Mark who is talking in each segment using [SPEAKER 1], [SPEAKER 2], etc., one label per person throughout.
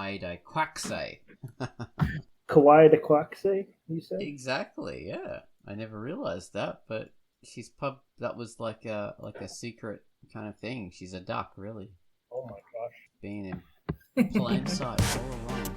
[SPEAKER 1] made a Quacksay.
[SPEAKER 2] Kawaii the Quacksay, you said?
[SPEAKER 1] Exactly, yeah. I never realized that, but that was like a secret kind of thing. She's a duck, really.
[SPEAKER 2] Oh my gosh.
[SPEAKER 1] Being in plain sight all along.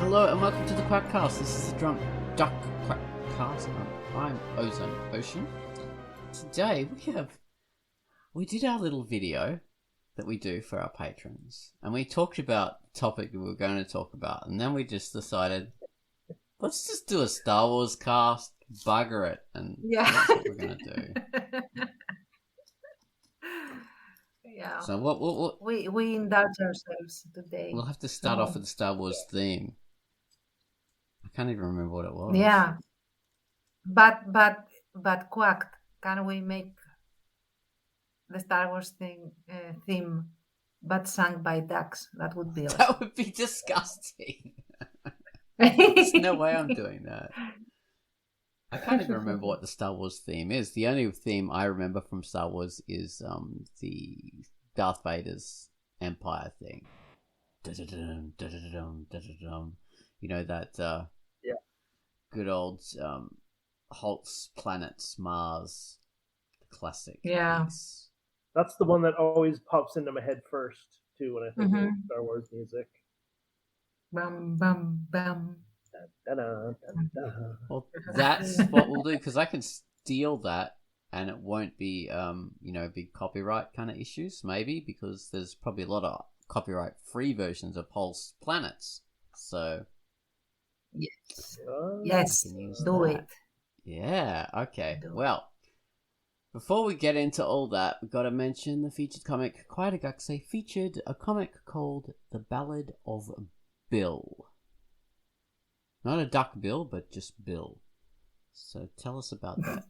[SPEAKER 1] Hello and welcome to the Quackcast. This is the Drunkduck Quackcast. I'm Ozone Ocean. Today we did our little video that we do for our patrons, and we talked about the topic that we were going to talk about, and then we just decided, let's just do a Star Wars cast, bugger it, and that's what we're going to do.
[SPEAKER 3] Yeah.
[SPEAKER 1] So what
[SPEAKER 3] we indulge ourselves today.
[SPEAKER 1] We'll have to start off with the Star Wars theme. I can't even remember what it was.
[SPEAKER 3] Yeah. But Quacked, can we make the Star Wars theme but sung by ducks? That would be awesome.
[SPEAKER 1] That would be disgusting. There's no way I'm doing that. I can't even remember what the Star Wars theme is. The only theme I remember from Star Wars is the Darth Vader's Empire thing. You know that good old Holt's Planets, Mars, classic piece.
[SPEAKER 2] That's the one that always pops into my head first, too, when I think of Star Wars music.
[SPEAKER 3] Bum, bum, bum.
[SPEAKER 1] Well, that's what we'll do, because I can steal that and it won't be big copyright kind of issues, maybe, because there's probably a lot of copyright free versions of Pulse Planets. So
[SPEAKER 3] yes, do it.
[SPEAKER 1] Yeah, okay. Well, before we get into all that, we've got to mention the featured comic. Quackcast featured a comic called The Ballad of Bill. Not a duck bill, but just Bill. So tell us about that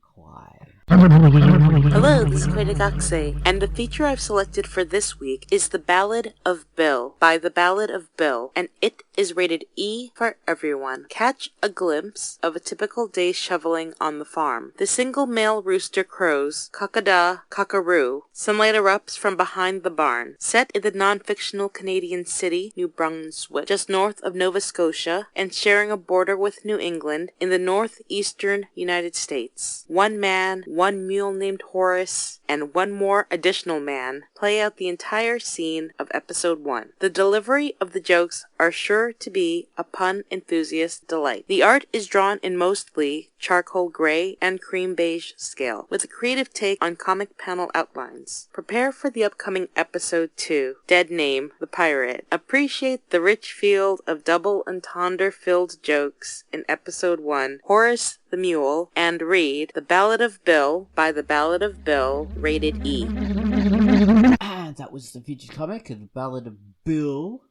[SPEAKER 1] Quai.
[SPEAKER 4] Hello, this is Quackcast, and the feature I've selected for this week is The Ballad of Bill by The Ballad of Bill, and it is rated E for everyone. Catch a glimpse of a typical day shoveling on the farm. The single male rooster crows, cock-a-da, cock-a-roo. Sunlight erupts from behind the barn. Set in the non-fictional Canadian city, New Brunswick, just north of Nova Scotia, and sharing a border with New England in the northeastern United States. One man, one mule named Horace, and one more additional man play out the entire scene of episode 1. The delivery of the jokes are sure to be a pun enthusiast's delight. The art is drawn in mostly charcoal gray and cream beige scale, with a creative take on comic panel outlines. Prepare for the upcoming episode 2, Dead Name, the Pirate. Appreciate the rich field of double entendre-filled jokes in episode 1, Horace the Mule, and read The Ballad of Bill by The Ballad of Bill, rated E.
[SPEAKER 1] And that was the featured comic of The Ballad of Bill.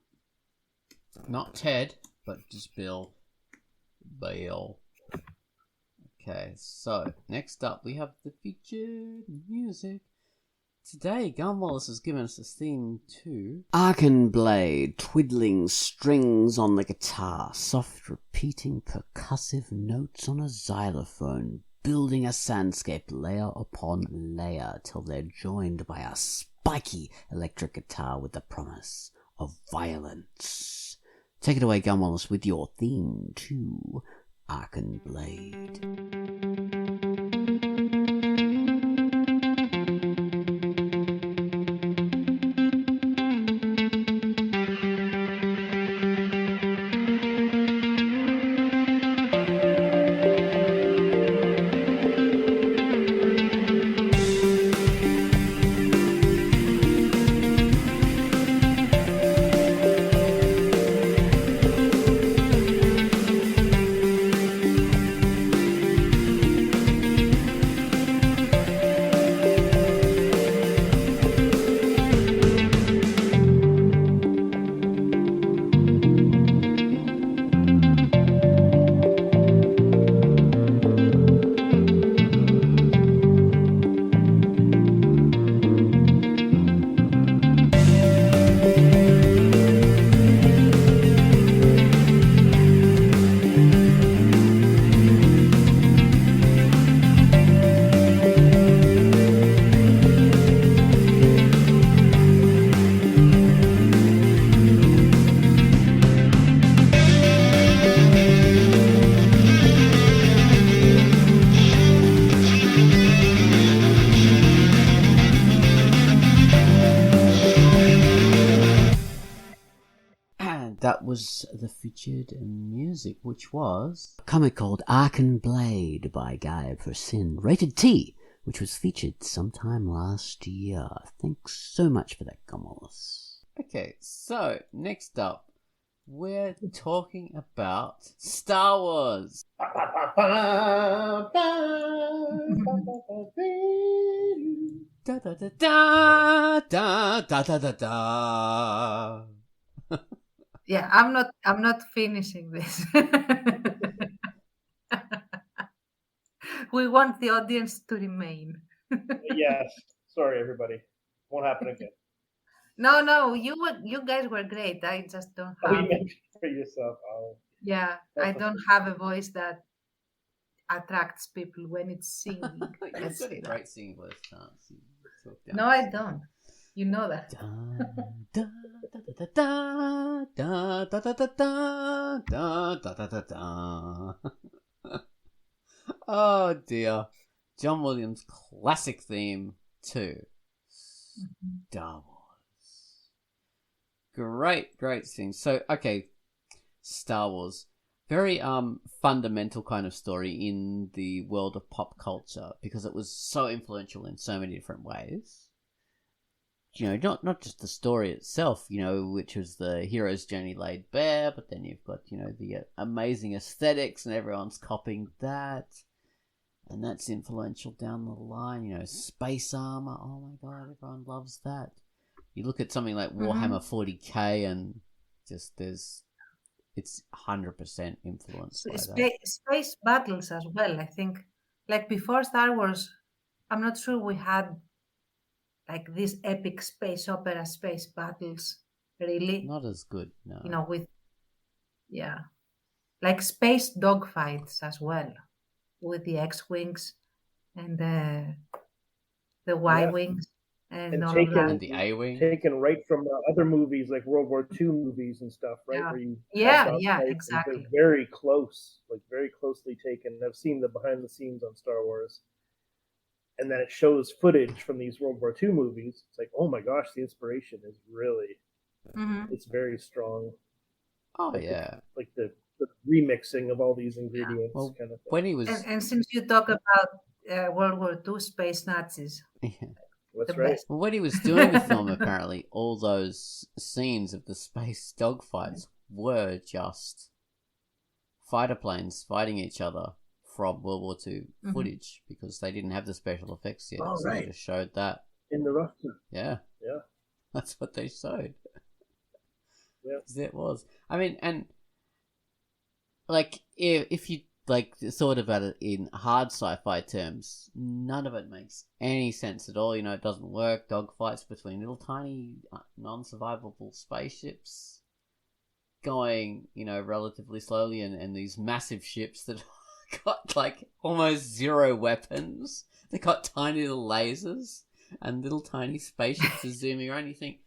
[SPEAKER 1] Not Ted, but just Bill. Bill. Okay, so next up we have the featured music. Today, Gun Wallace has given us a theme to Arkan Blade, twiddling strings on the guitar, soft repeating percussive notes on a xylophone, building a soundscape layer upon layer till they're joined by a spiky electric guitar with the promise of violence. Take it away, Gun Wallace, with your theme to Arkan Blade. was the featured music, which was a comic called Ark and Blade by Guy Persin, rated T, which was featured sometime last year. Thanks so much for that, Gomos. Okay, so next up, we're talking about Star Wars. Da da da da da da da da da.
[SPEAKER 3] Yeah, I'm not finishing this. We want the audience to remain.
[SPEAKER 2] Yes. Sorry, everybody. Won't happen again.
[SPEAKER 3] No, you guys were great. I just don't
[SPEAKER 2] Oh, you
[SPEAKER 3] have.
[SPEAKER 2] mentioned for yourself. Oh,
[SPEAKER 3] Yeah, I don't have a voice that attracts people when it's singing.
[SPEAKER 1] You've
[SPEAKER 3] Let's
[SPEAKER 1] got a
[SPEAKER 3] say that.
[SPEAKER 1] great singing voice, Chance.
[SPEAKER 3] No, I don't. You know that.
[SPEAKER 1] Da da da da da da da da da da da da da. Oh dear. John Williams' classic theme to Star Wars. Great thing. So, okay, Star Wars. Very fundamental kind of story in the world of pop culture because it was so influential in so many different ways. You know, not just the story itself, you know, which was the hero's journey laid bare, but then you've got, you know, the amazing aesthetics and everyone's copying that. And that's influential down the line, you know, space armor. Oh my god, everyone loves that. You look at something like Warhammer 40k and just it's 100% influenced by that.
[SPEAKER 3] Space battles as well. I think, like before Star Wars, I'm not sure we had like these epic space opera space battles. Really,
[SPEAKER 1] Not as good, no.
[SPEAKER 3] you know, with like space dogfights as well, with the X-wings and the Y-wings and all of that.
[SPEAKER 1] And the A-wing.
[SPEAKER 2] Taken right from other movies like World War II movies and stuff, right?
[SPEAKER 3] Yeah.
[SPEAKER 2] Where you
[SPEAKER 3] Yeah,
[SPEAKER 2] have
[SPEAKER 3] yeah,
[SPEAKER 2] dogfights, and
[SPEAKER 3] exactly.
[SPEAKER 2] they're very close, like very closely taken. I've seen the behind the scenes on Star Wars. And then it shows footage from these World War II movies. It's like, oh my gosh, the inspiration is really, it's very strong.
[SPEAKER 1] Oh,
[SPEAKER 2] like
[SPEAKER 1] yeah.
[SPEAKER 2] The remixing of all these ingredients
[SPEAKER 1] Well,
[SPEAKER 2] kind of thing.
[SPEAKER 1] when he was...
[SPEAKER 3] And since you talk about World War II space Nazis,
[SPEAKER 2] That's right.
[SPEAKER 3] best.
[SPEAKER 1] Well, when he was doing the film, apparently, all those scenes of the space dogfights were just fighter planes fighting each other from World War II footage because they didn't have the special effects yet.
[SPEAKER 2] Oh,
[SPEAKER 1] so
[SPEAKER 2] right.
[SPEAKER 1] they just showed that.
[SPEAKER 2] In the rough.
[SPEAKER 1] Yeah.
[SPEAKER 2] Yeah.
[SPEAKER 1] That's what they showed.
[SPEAKER 2] Yeah.
[SPEAKER 1] It was. I mean, and like if you like thought about it in hard sci-fi terms, none of it makes any sense at all. You know, it doesn't work. Dogfights between little tiny non-survivable spaceships going, you know, relatively slowly, and these massive ships that got like almost zero weapons. They got tiny little lasers and little tiny spaceships are zooming around. You think,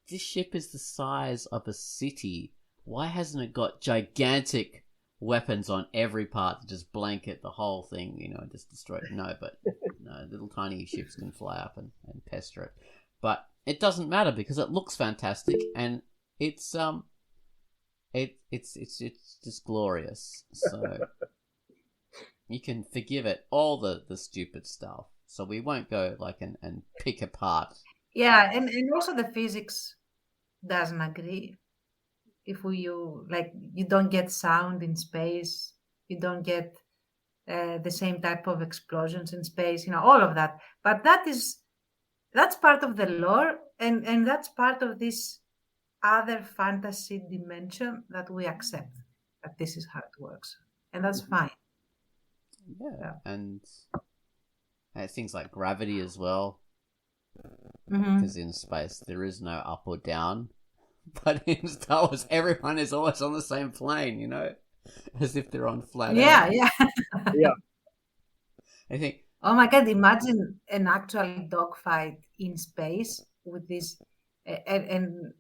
[SPEAKER 1] this ship is the size of a city. Why hasn't it got gigantic weapons on every part to just blanket the whole thing, you know, and just destroy it? No, but no, little tiny ships can fly up and pester it. But it doesn't matter because it looks fantastic and it's just glorious. So you can forgive it, all the stupid stuff. So we won't go like and pick apart.
[SPEAKER 3] Yeah, and also the physics doesn't agree. If you don't get sound in space, you don't get the same type of explosions in space, you know, all of that. But that's part of the lore, and that's part of this other fantasy dimension that we accept that this is how it works, and that's fine.
[SPEAKER 1] Yeah. And things like gravity as well.
[SPEAKER 3] Mm-hmm.
[SPEAKER 1] Because in space there is no up or down, but in Star Wars everyone is always on the same plane, you know, as if they're on flat Earth.
[SPEAKER 3] Yeah.
[SPEAKER 1] I think.
[SPEAKER 3] Oh my God! Imagine an actual dogfight in space with this and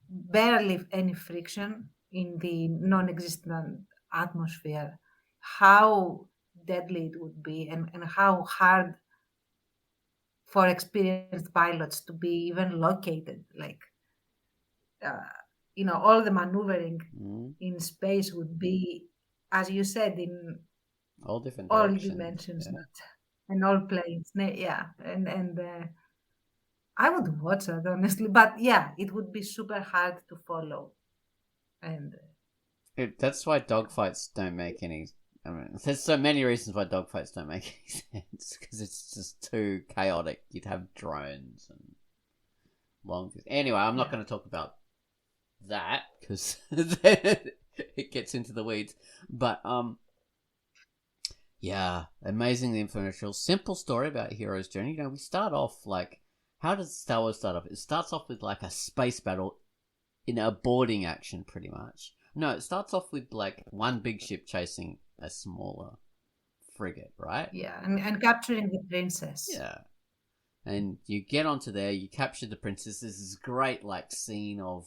[SPEAKER 3] barely any friction in the non-existent atmosphere. How deadly it would be, and how hard for experienced pilots to be even located, like all the maneuvering
[SPEAKER 1] Mm.
[SPEAKER 3] in space would be, as you said, in
[SPEAKER 1] All different
[SPEAKER 3] all
[SPEAKER 1] directions.
[SPEAKER 3] dimensions,
[SPEAKER 1] Yeah.
[SPEAKER 3] and all planes. Yeah, and I would watch that honestly, but yeah, it would be super hard to follow, and
[SPEAKER 1] That's why dogfights don't make any. I mean, there's so many reasons why dogfights don't make any sense because it's just too chaotic. You'd have drones and long. Anyway, I'm not
[SPEAKER 3] Yeah.
[SPEAKER 1] going to talk about that because it gets into the weeds. But yeah, amazingly influential, simple story about a hero's journey. We start off like, how does Star Wars start off? It starts off with like a space battle in a boarding action, pretty much. No, it starts off with like one big ship chasing a smaller frigate, right?
[SPEAKER 3] yeah, and capturing the princess.
[SPEAKER 1] Yeah. And you get onto there, you capture the princess. There's this great like scene of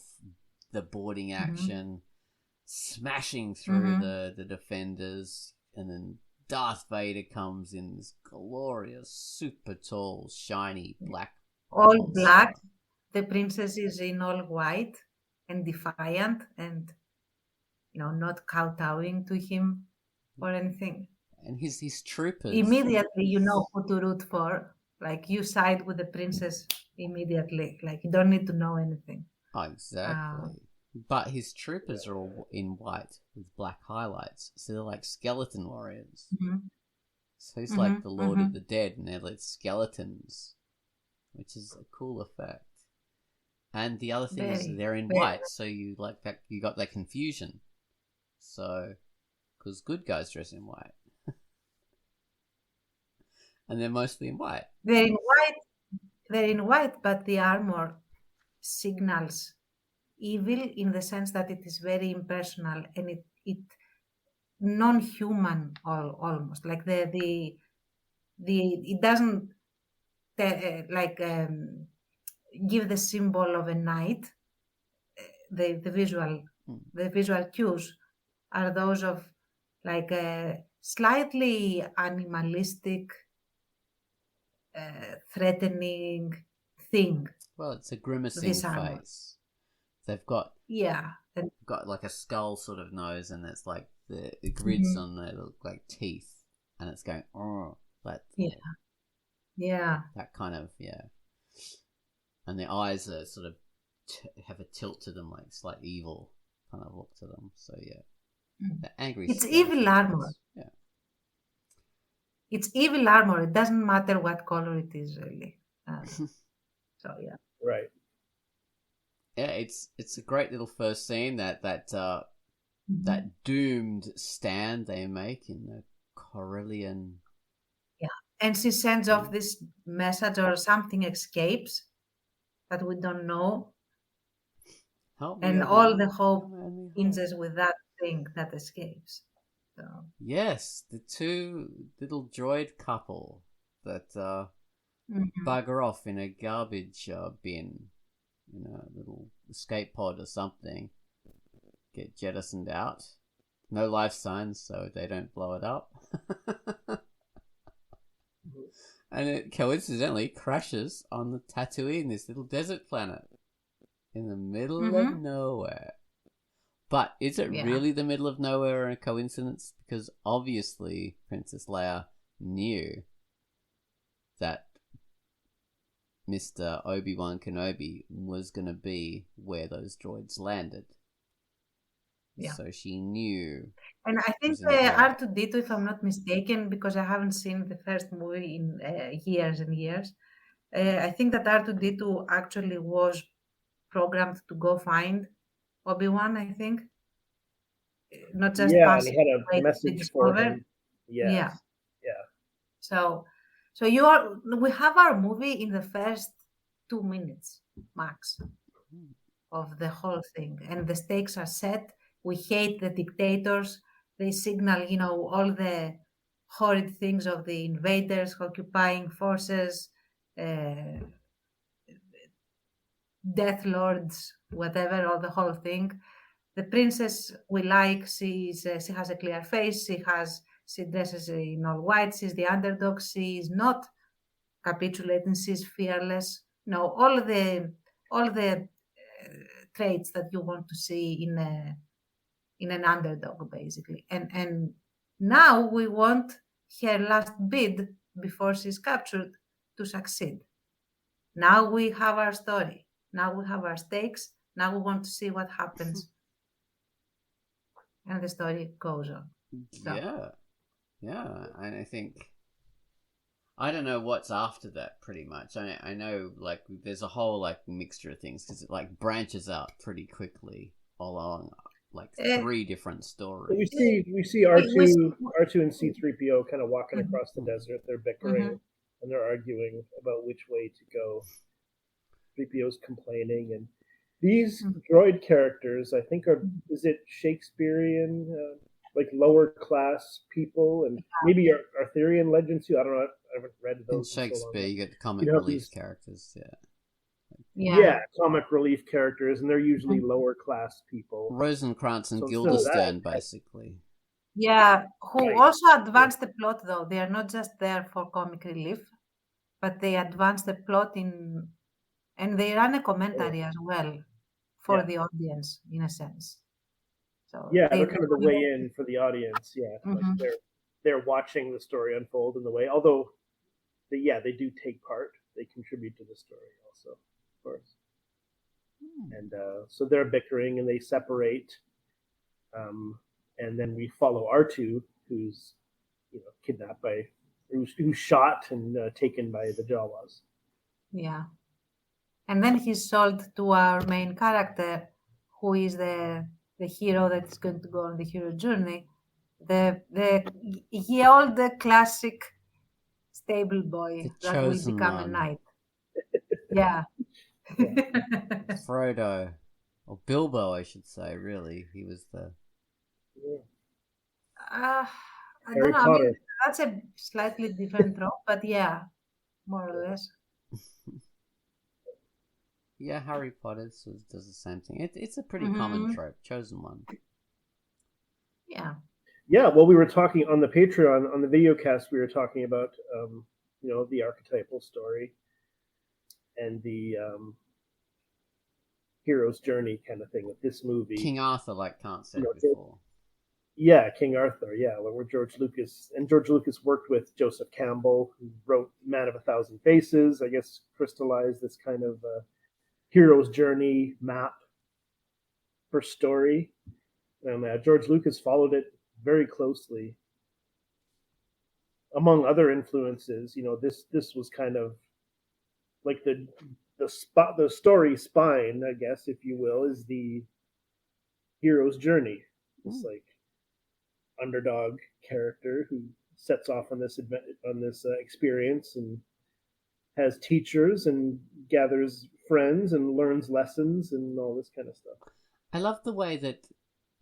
[SPEAKER 1] the boarding action, smashing through the defenders, and then Darth Vader comes in this glorious, super tall, shiny black.
[SPEAKER 3] All
[SPEAKER 1] monster.
[SPEAKER 3] black. The princess is in all white and defiant, and not kowtowing to him or anything.
[SPEAKER 1] And his troopers.
[SPEAKER 3] Immediately, you know who to root for. Like you side with the princess immediately. Like you don't need to know anything.
[SPEAKER 1] Oh, exactly. But his troopers are all in white with black highlights, so they're like skeleton warriors. So he's like the Lord of the Dead, and they're like skeletons, which is a cool effect. And the other thing is they're in white, so you like that. You got that confusion. So, because good guys dress in white, and they're mostly in white.
[SPEAKER 3] They're in white. They're in white, but the armor signals evil in the sense that it is very impersonal and it non-human almost. Like the it doesn't give the symbol of a knight. The visual cues are those of like a slightly animalistic, threatening thing.
[SPEAKER 1] Well, it's a grimacing face. They've got like a skull sort of nose, and it's like the grids on there look like teeth, and it's going that that kind of and the eyes are sort of have a tilt to them, like slightly evil kind of look to them. So the angry.
[SPEAKER 3] It's evil armor.
[SPEAKER 1] Yeah,
[SPEAKER 3] it's evil armor. It doesn't matter what color it is, really. So yeah,
[SPEAKER 2] right.
[SPEAKER 1] Yeah, it's a great little first scene that doomed stand they make in the Corellian.
[SPEAKER 3] Yeah, and she sends off this message or something escapes that we don't know. And all the hope hinges with that thing that escapes. So.
[SPEAKER 1] Yes, the two little droid couple that bugger off in a garbage bin, a little escape pod or something, get jettisoned out. No life signs, so they don't blow it up. And it coincidentally crashes on the Tatooine, this little desert planet, in the middle of nowhere. But is it really the middle of nowhere and a coincidence? Because obviously Princess Leia knew that Mr. Obi-Wan Kenobi was going to be where those droids landed. Yeah. So she knew.
[SPEAKER 3] And I think R2-D2, if I'm not mistaken, because I haven't seen the first movie in years and years, I think that R2-D2 actually was programmed to go find Obi-Wan, I think. Not just
[SPEAKER 2] and he had a message for him.
[SPEAKER 3] Yes. Yeah. So we have our movie in the first 2 minutes max of the whole thing, and the stakes are set. We hate the dictators. They signal, all the horrid things of the invaders, occupying forces, Death Lords, whatever, or the whole thing. The princess we like. She has a clear face. She dresses in all white. She's the underdog. She is not capitulating. She's fearless. All the traits that you want to see in an underdog, basically. And now we want her last bid before she's captured to succeed. Now we have our story. Now we have our stakes. Now we want to see what happens. And the story goes on. So.
[SPEAKER 1] Yeah. And I think, I don't know what's after that pretty much. I know like there's a whole like mixture of things because it like branches out pretty quickly along like 3 different stories.
[SPEAKER 2] We see R2 and C-3PO kind of walking across the desert. They're bickering and they're arguing about which way to go. 3PO's complaining, and these droid characters, I think, is it Shakespearean, like lower class people, and maybe Arthurian legends too. I don't know. I haven't read those.
[SPEAKER 1] In Shakespeare, you get the comic relief characters,
[SPEAKER 2] Yeah, comic relief characters, and they're usually lower class people.
[SPEAKER 1] Rosencrantz and Guildenstern, basically.
[SPEAKER 3] Yeah, who also advance the plot, though. They are not just there for comic relief, but they advance the plot and they run a commentary as well for the audience, in a sense. So
[SPEAKER 2] they're kind of the way in for the audience. Yeah, like they're watching the story unfold in the way. Although, they do take part. They contribute to the story also, of course. And so they're bickering and they separate. And then we follow R2, who's kidnapped who's shot and taken by the Jawas.
[SPEAKER 3] Yeah. And then he's sold to our main character, who is the hero that is going to go on the hero journey. The classic stable boy that will become a knight. Yeah.
[SPEAKER 1] Frodo. Or Bilbo, I should say, really. He was the...
[SPEAKER 3] I
[SPEAKER 2] Harry
[SPEAKER 3] don't know.
[SPEAKER 2] Potter.
[SPEAKER 3] I mean, that's a slightly different trope, but yeah, more or less.
[SPEAKER 1] Yeah, Harry Potter does the same thing. It's a pretty common trope, chosen one.
[SPEAKER 3] Yeah.
[SPEAKER 2] Yeah, well, we were talking on the Patreon, on the video cast, we were talking about, the archetypal story and the hero's journey kind of thing with this movie.
[SPEAKER 1] King Arthur, like Kant said before.
[SPEAKER 2] Yeah, King Arthur, where George Lucas worked with Joseph Campbell, who wrote Man of a Thousand Faces, I guess crystallized this kind of hero's journey map for story. And George Lucas followed it very closely. Among other influences, this was kind of like the story spine, I guess, if you will, is the hero's journey. It's like underdog character who sets off on this experience and has teachers and gathers friends and learns lessons and all this kind of stuff.
[SPEAKER 1] I love the way that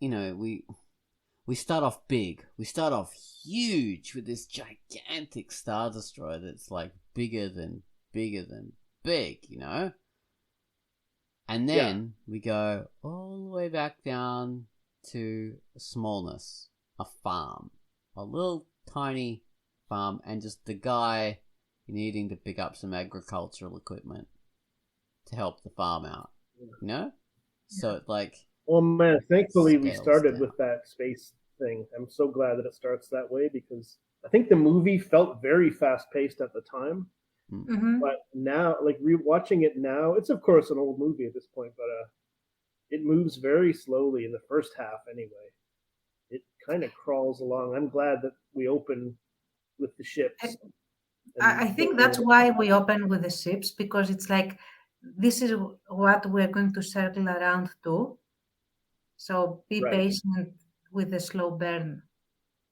[SPEAKER 1] we start off big. We start off huge with this gigantic Star Destroyer that's like bigger than big, And then we go all the way back down to smallness, a farm, a little tiny farm, and just the guy needing to pick up some agricultural equipment to help the farm out, So it's like...
[SPEAKER 2] Well, man, thankfully we started with that space thing. I'm so glad that it starts that way because I think the movie felt very fast-paced at the time.
[SPEAKER 3] Mm-hmm.
[SPEAKER 2] But now, like rewatching it now, it's of course an old movie at this point, but it moves very slowly in the first half anyway. It kind of crawls along. I'm glad that we open with the ships.
[SPEAKER 3] I think that's why we open with the ships, because it's like this is what we're going to circle around to. So be patient with the slow burn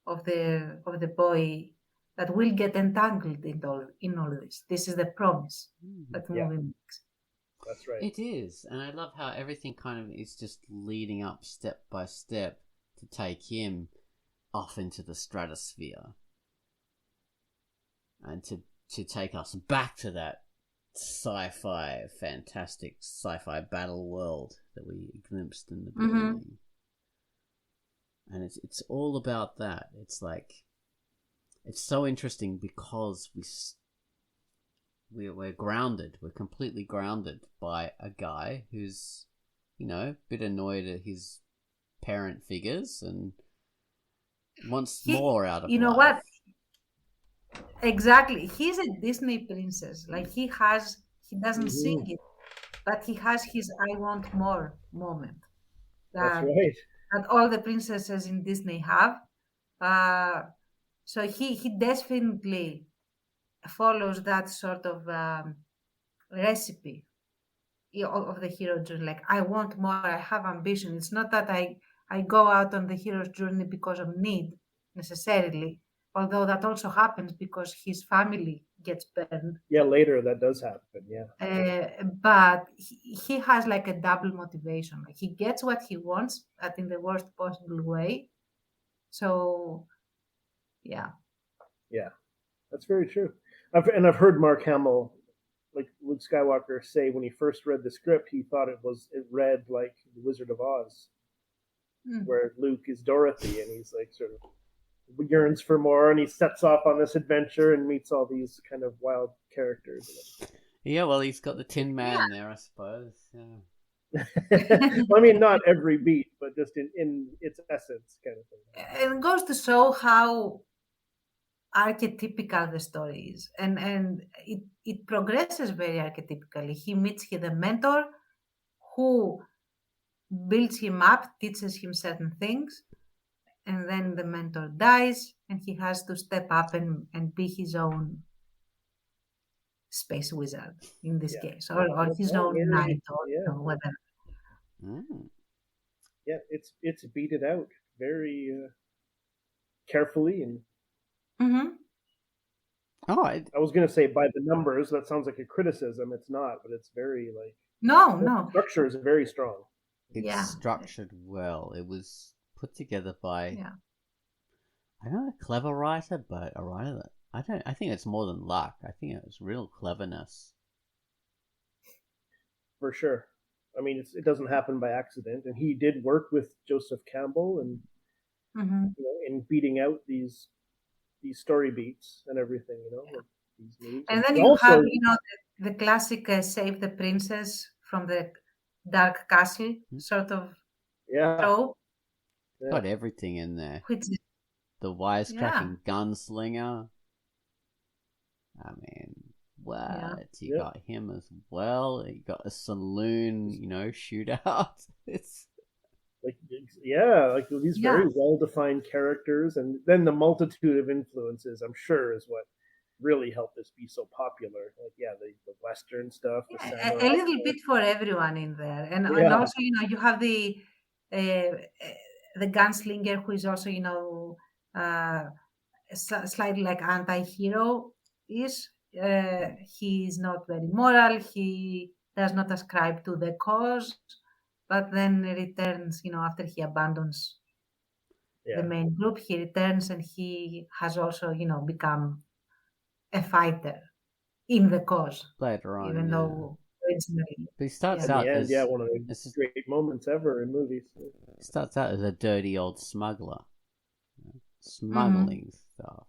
[SPEAKER 3] of the boy that will get entangled in all this. This is the promise that the movie makes.
[SPEAKER 2] That's right.
[SPEAKER 1] It is, and I love how everything kind of is just leading up step by step to take him off into the stratosphere and to take us back to that fantastic sci-fi battle world that we glimpsed in the beginning. And it's all about that. It's like, it's so interesting because we're grounded. We're completely grounded by a guy who's a bit annoyed at his parent figures and wants
[SPEAKER 3] He-
[SPEAKER 1] more out of
[SPEAKER 3] you know
[SPEAKER 1] life.
[SPEAKER 3] what? Exactly. He's a Disney princess. Like he doesn't sing it, but he has his "I want more" moment
[SPEAKER 2] That's
[SPEAKER 3] that
[SPEAKER 2] right.
[SPEAKER 3] that all the princesses in Disney have. Uh, so he definitely follows that sort of recipe of the hero journey. Like I want more. I have ambition. It's not that I go out on the hero's journey because of need necessarily, although that also happens because his family gets burned.
[SPEAKER 2] Yeah, later that does happen. Yeah.
[SPEAKER 3] But he has like a double motivation. Like he gets what he wants, but in the worst possible way. So, yeah.
[SPEAKER 2] Yeah, that's very true. I've heard Mark Hamill, like Luke Skywalker, say when he first read the script, he thought it read like The Wizard of Oz,
[SPEAKER 3] Mm.
[SPEAKER 2] where Luke is Dorothy, and he's like sort of yearns for more, and he sets off on this adventure and meets all these kind of wild characters.
[SPEAKER 1] Yeah, well, he's got the Tin Man there, I suppose. Yeah.
[SPEAKER 2] Well, I mean, not every beat, but just in its essence, kind of thing.
[SPEAKER 3] And it goes to show how archetypical the story is, and it progresses very archetypically. He meets the mentor who builds him up, teaches him certain things, and then the mentor dies and he has to step up and be his own space wizard in this case, or his own knight, or whatever.
[SPEAKER 2] Yeah, it's beaten out very carefully and.
[SPEAKER 1] Oh,
[SPEAKER 2] I was going to say by the numbers. That sounds like a criticism. It's not, but it's very like
[SPEAKER 3] no.
[SPEAKER 2] The structure is very strong.
[SPEAKER 1] It's structured well. It was put together by I don't know, a clever writer, but a writer that I think it's more than luck. I think it was real cleverness.
[SPEAKER 2] For sure. I mean, it doesn't happen by accident, and he did work with Joseph Campbell and in beating out these story beats and everything, these moves.
[SPEAKER 3] And then you have, the classic save the princess from the Dark Castle sort of trope.
[SPEAKER 1] Got everything in there.
[SPEAKER 3] Which is,
[SPEAKER 1] the wisecracking gunslinger. I mean, what? You got him as well. You got a saloon, shootout. It's
[SPEAKER 2] like these very well-defined characters, and then the multitude of influences, I'm sure, is what really helped this be so popular. Like, the Western stuff.
[SPEAKER 3] A little bit for everyone in there, and also, you have the gunslinger who is also, slightly like anti-hero is. He's not very moral. He does not ascribe to the cause. But then returns, after he abandons the main group, he returns and he has also, become a fighter in the cause.
[SPEAKER 1] Later on,
[SPEAKER 3] even though originally.
[SPEAKER 1] But he starts out as
[SPEAKER 2] one of the great moments ever in movies.
[SPEAKER 1] He starts out as a dirty old smuggler, smuggling stuff,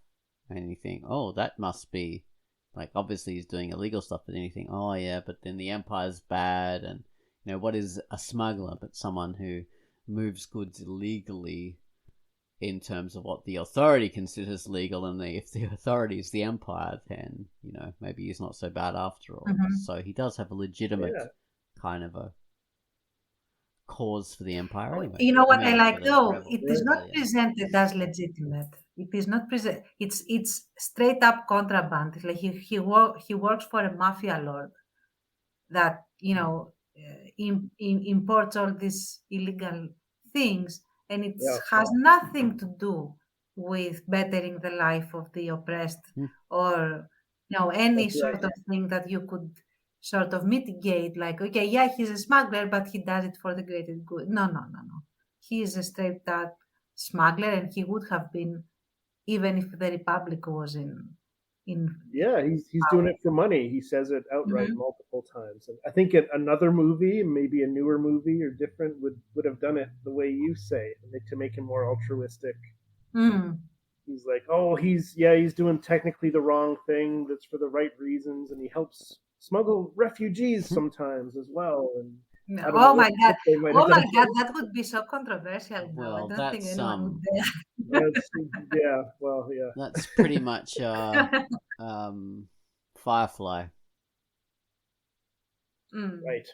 [SPEAKER 1] and you think, oh, that must be like obviously he's doing illegal stuff, but then you think, oh yeah, but then the Empire's bad and. What is a smuggler but someone who moves goods illegally in terms of what the authority considers legal, and if the authority is the Empire, then, maybe he's not so bad after all. So he does have a legitimate kind of a cause for the Empire anyway.
[SPEAKER 3] You know what I like though? It is not presented as legitimate. It is not present. It's straight up contraband. It's like he works for a mafia lord that, imports all these illegal things, and it has nothing to do with bettering the life of the oppressed or any sort of thing that you could sort of mitigate, like, okay, he's a smuggler, but he does it for the greater good. No. He is a straight up smuggler, and he would have been even if the Republic was in
[SPEAKER 2] he's doing it for money. He says it outright multiple times. And I think another movie, maybe a newer movie or different, would have done it the way you say, to make him more altruistic. He's like, oh, he's doing technically the wrong thing that's for the right reasons, and he helps smuggle refugees sometimes as well. And
[SPEAKER 3] No.
[SPEAKER 2] I don't know
[SPEAKER 3] Oh my
[SPEAKER 2] what
[SPEAKER 3] god!
[SPEAKER 2] they might
[SPEAKER 3] Oh
[SPEAKER 2] have
[SPEAKER 3] my
[SPEAKER 2] done.
[SPEAKER 3] god! That would be so controversial now. I
[SPEAKER 1] Well,
[SPEAKER 3] don't think
[SPEAKER 1] that's
[SPEAKER 3] anyone would dare.
[SPEAKER 2] Yeah, well, yeah.
[SPEAKER 1] that's pretty much Firefly.
[SPEAKER 3] Mm.
[SPEAKER 2] Right.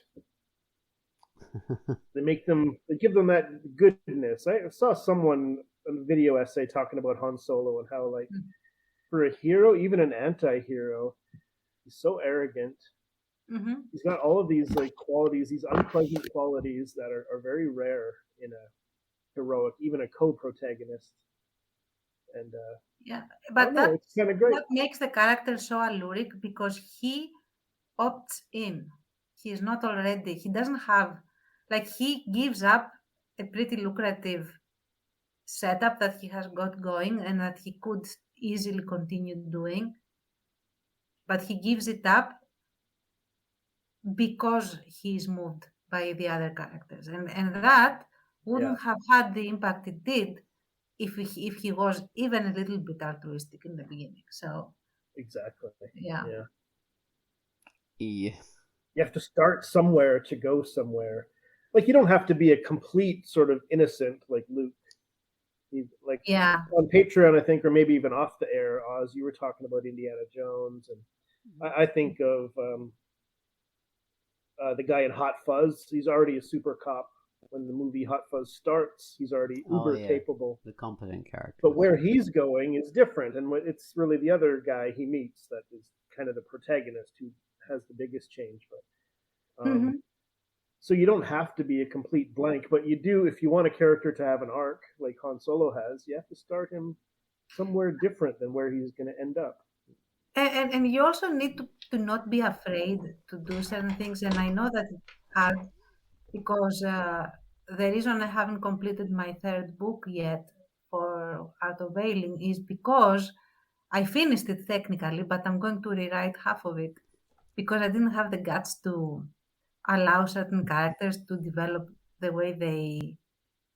[SPEAKER 2] They give them that goodness. I saw someone a video essay talking about Han Solo and how like for a hero, even an anti-hero, he's so arrogant.
[SPEAKER 3] Mm-hmm.
[SPEAKER 2] He's got all of these like qualities, these unpleasant qualities that are very rare in a heroic, even a co-protagonist. And
[SPEAKER 3] Yeah,
[SPEAKER 2] I don't
[SPEAKER 3] but
[SPEAKER 2] know, it's kind of great.
[SPEAKER 3] what makes the character so alluring because he opts in. He's not already. He doesn't have like he gives up a pretty lucrative setup that he has got going and that he could easily continue doing, but he gives it up because he's moved by the other characters, and that wouldn't have had the impact it did if he was even a little bit altruistic in the beginning. So
[SPEAKER 2] Exactly.
[SPEAKER 3] yeah.
[SPEAKER 2] Yeah.
[SPEAKER 1] Yeah.
[SPEAKER 2] You have to start somewhere to go somewhere. Like you don't have to be a complete sort of innocent like Luke. Like
[SPEAKER 3] Yeah.
[SPEAKER 2] on Patreon, I think, or maybe even off the air, Oz, you were talking about Indiana Jones, and I think of the guy in Hot Fuzz. He's already a super cop. When the movie Hot Fuzz starts, he's already uber capable.
[SPEAKER 1] The competent character.
[SPEAKER 2] But where he's going is different, and it's really the other guy he meets that is kind of the protagonist who has the biggest change. But so you don't have to be a complete blank, but you do if you want a character to have an arc like Han Solo has. You have to start him somewhere different than where he's going to end up.
[SPEAKER 3] And you also need to not be afraid to do certain things. And I know that it's hard because the reason I haven't completed my third book yet for Art of Veiling is because I finished it technically, but I'm going to rewrite half of it because I didn't have the guts to allow certain characters to develop the way they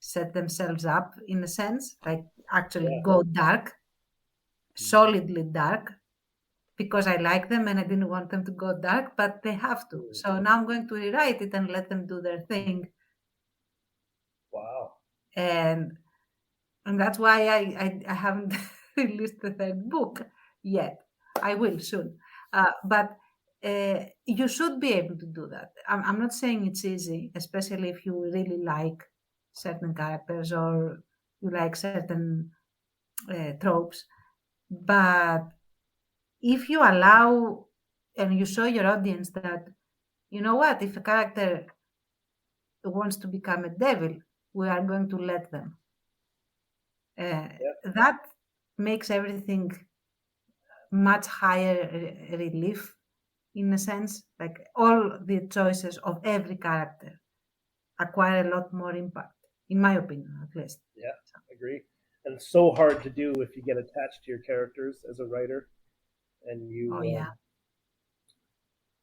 [SPEAKER 3] set themselves up, in a sense, like actually go dark, solidly dark, because I like them and I didn't want them to go dark, but they have to. So now I'm going to rewrite it and let them do their thing.
[SPEAKER 2] Wow.
[SPEAKER 3] And that's why I haven't released the third book yet. I will soon. But you should be able to do that. I'm not saying it's easy, especially if you really like certain characters or you like certain tropes. But if you allow and you show your audience that, you know what, if a character wants to become a devil, we are going to let them. That makes everything much higher relief, in a sense. Like all the choices of every character acquire a lot more impact, in my opinion, at least.
[SPEAKER 2] Yeah, I agree. And it's so hard to do if you get attached to your characters as a writer, and you,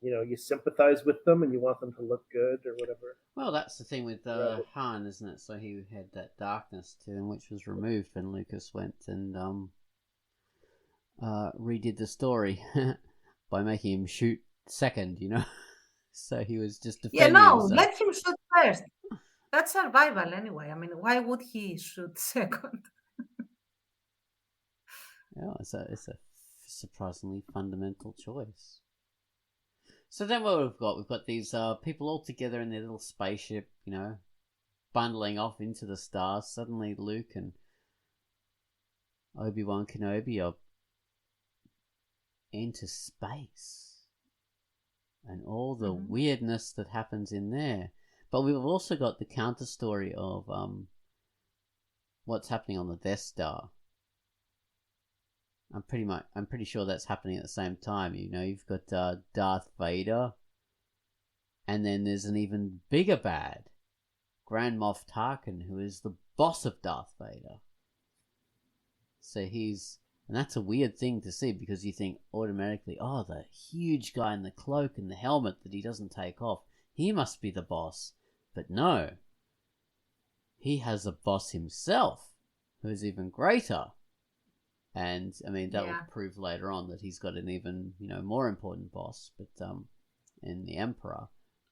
[SPEAKER 2] you sympathize with them and you want them to look good or whatever.
[SPEAKER 1] Well, that's the thing with Han, isn't it? So he had that darkness to him, which was removed when Lucas went and redid the story by making him shoot second, So he was just defending himself.
[SPEAKER 3] Let him shoot first. That's survival anyway. I mean, why would he shoot second?
[SPEAKER 1] Yeah, it's a surprisingly fundamental choice. So then what we've got these people all together in their little spaceship, bundling off into the stars. Suddenly Luke and Obi-Wan Kenobi are into space. And all the weirdness that happens in there. But we've also got the counter story of what's happening on the Death Star. I'm pretty sure that's happening at the same time. You've got Darth Vader, and then there's an even bigger bad, Grand Moff Tarkin, who is the boss of Darth Vader. So and that's a weird thing to see because you think automatically, oh, the huge guy in the cloak and the helmet that he doesn't take off, he must be the boss. But no, he has a boss himself, who is even greater. And I mean that will prove later on that he's got an even more important boss, but in the Emperor.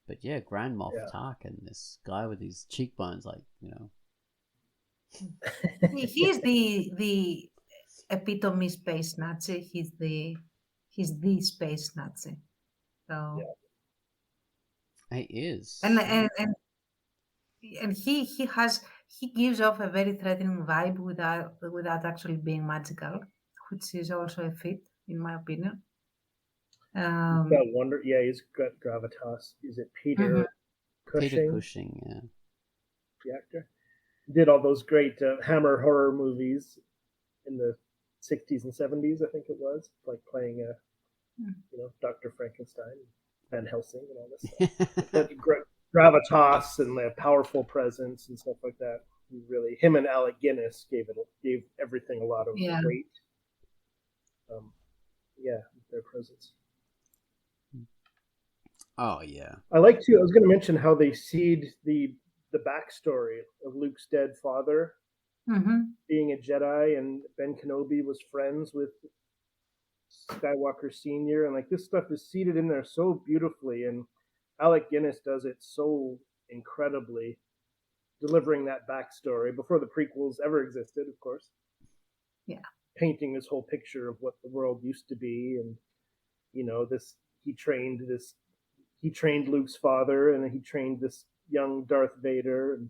[SPEAKER 1] But yeah, Grand Moff
[SPEAKER 2] Yeah.
[SPEAKER 1] Tarkin, this guy with his cheekbones, like,
[SPEAKER 3] He's the epitome space Nazi. He's the space Nazi. So
[SPEAKER 1] he is.
[SPEAKER 3] and he gives off a very threatening vibe without actually being magical, which is also a fit in my opinion.
[SPEAKER 2] He's got wonder. Yeah, he's got gravitas. Is it Peter Cushing?
[SPEAKER 1] Peter Cushing, yeah.
[SPEAKER 2] The actor did all those great Hammer horror movies in the 60s and 70s, I think it was, like playing Dr. Frankenstein, Van Helsing, and all this stuff. That gravitas and the powerful presence and stuff like that. Really, him and Alec Guinness gave everything a lot of weight. Their presence.
[SPEAKER 1] Oh yeah.
[SPEAKER 2] I was going to mention how they seed the backstory of Luke's dead father being a Jedi, and Ben Kenobi was friends with Skywalker Sr. and like this stuff is seeded in there so beautifully, and Alec Guinness does it so incredibly, delivering that backstory before the prequels ever existed, of course.
[SPEAKER 3] Yeah.
[SPEAKER 2] Painting this whole picture of what the world used to be, and he trained Luke's father, and he trained this young Darth Vader, and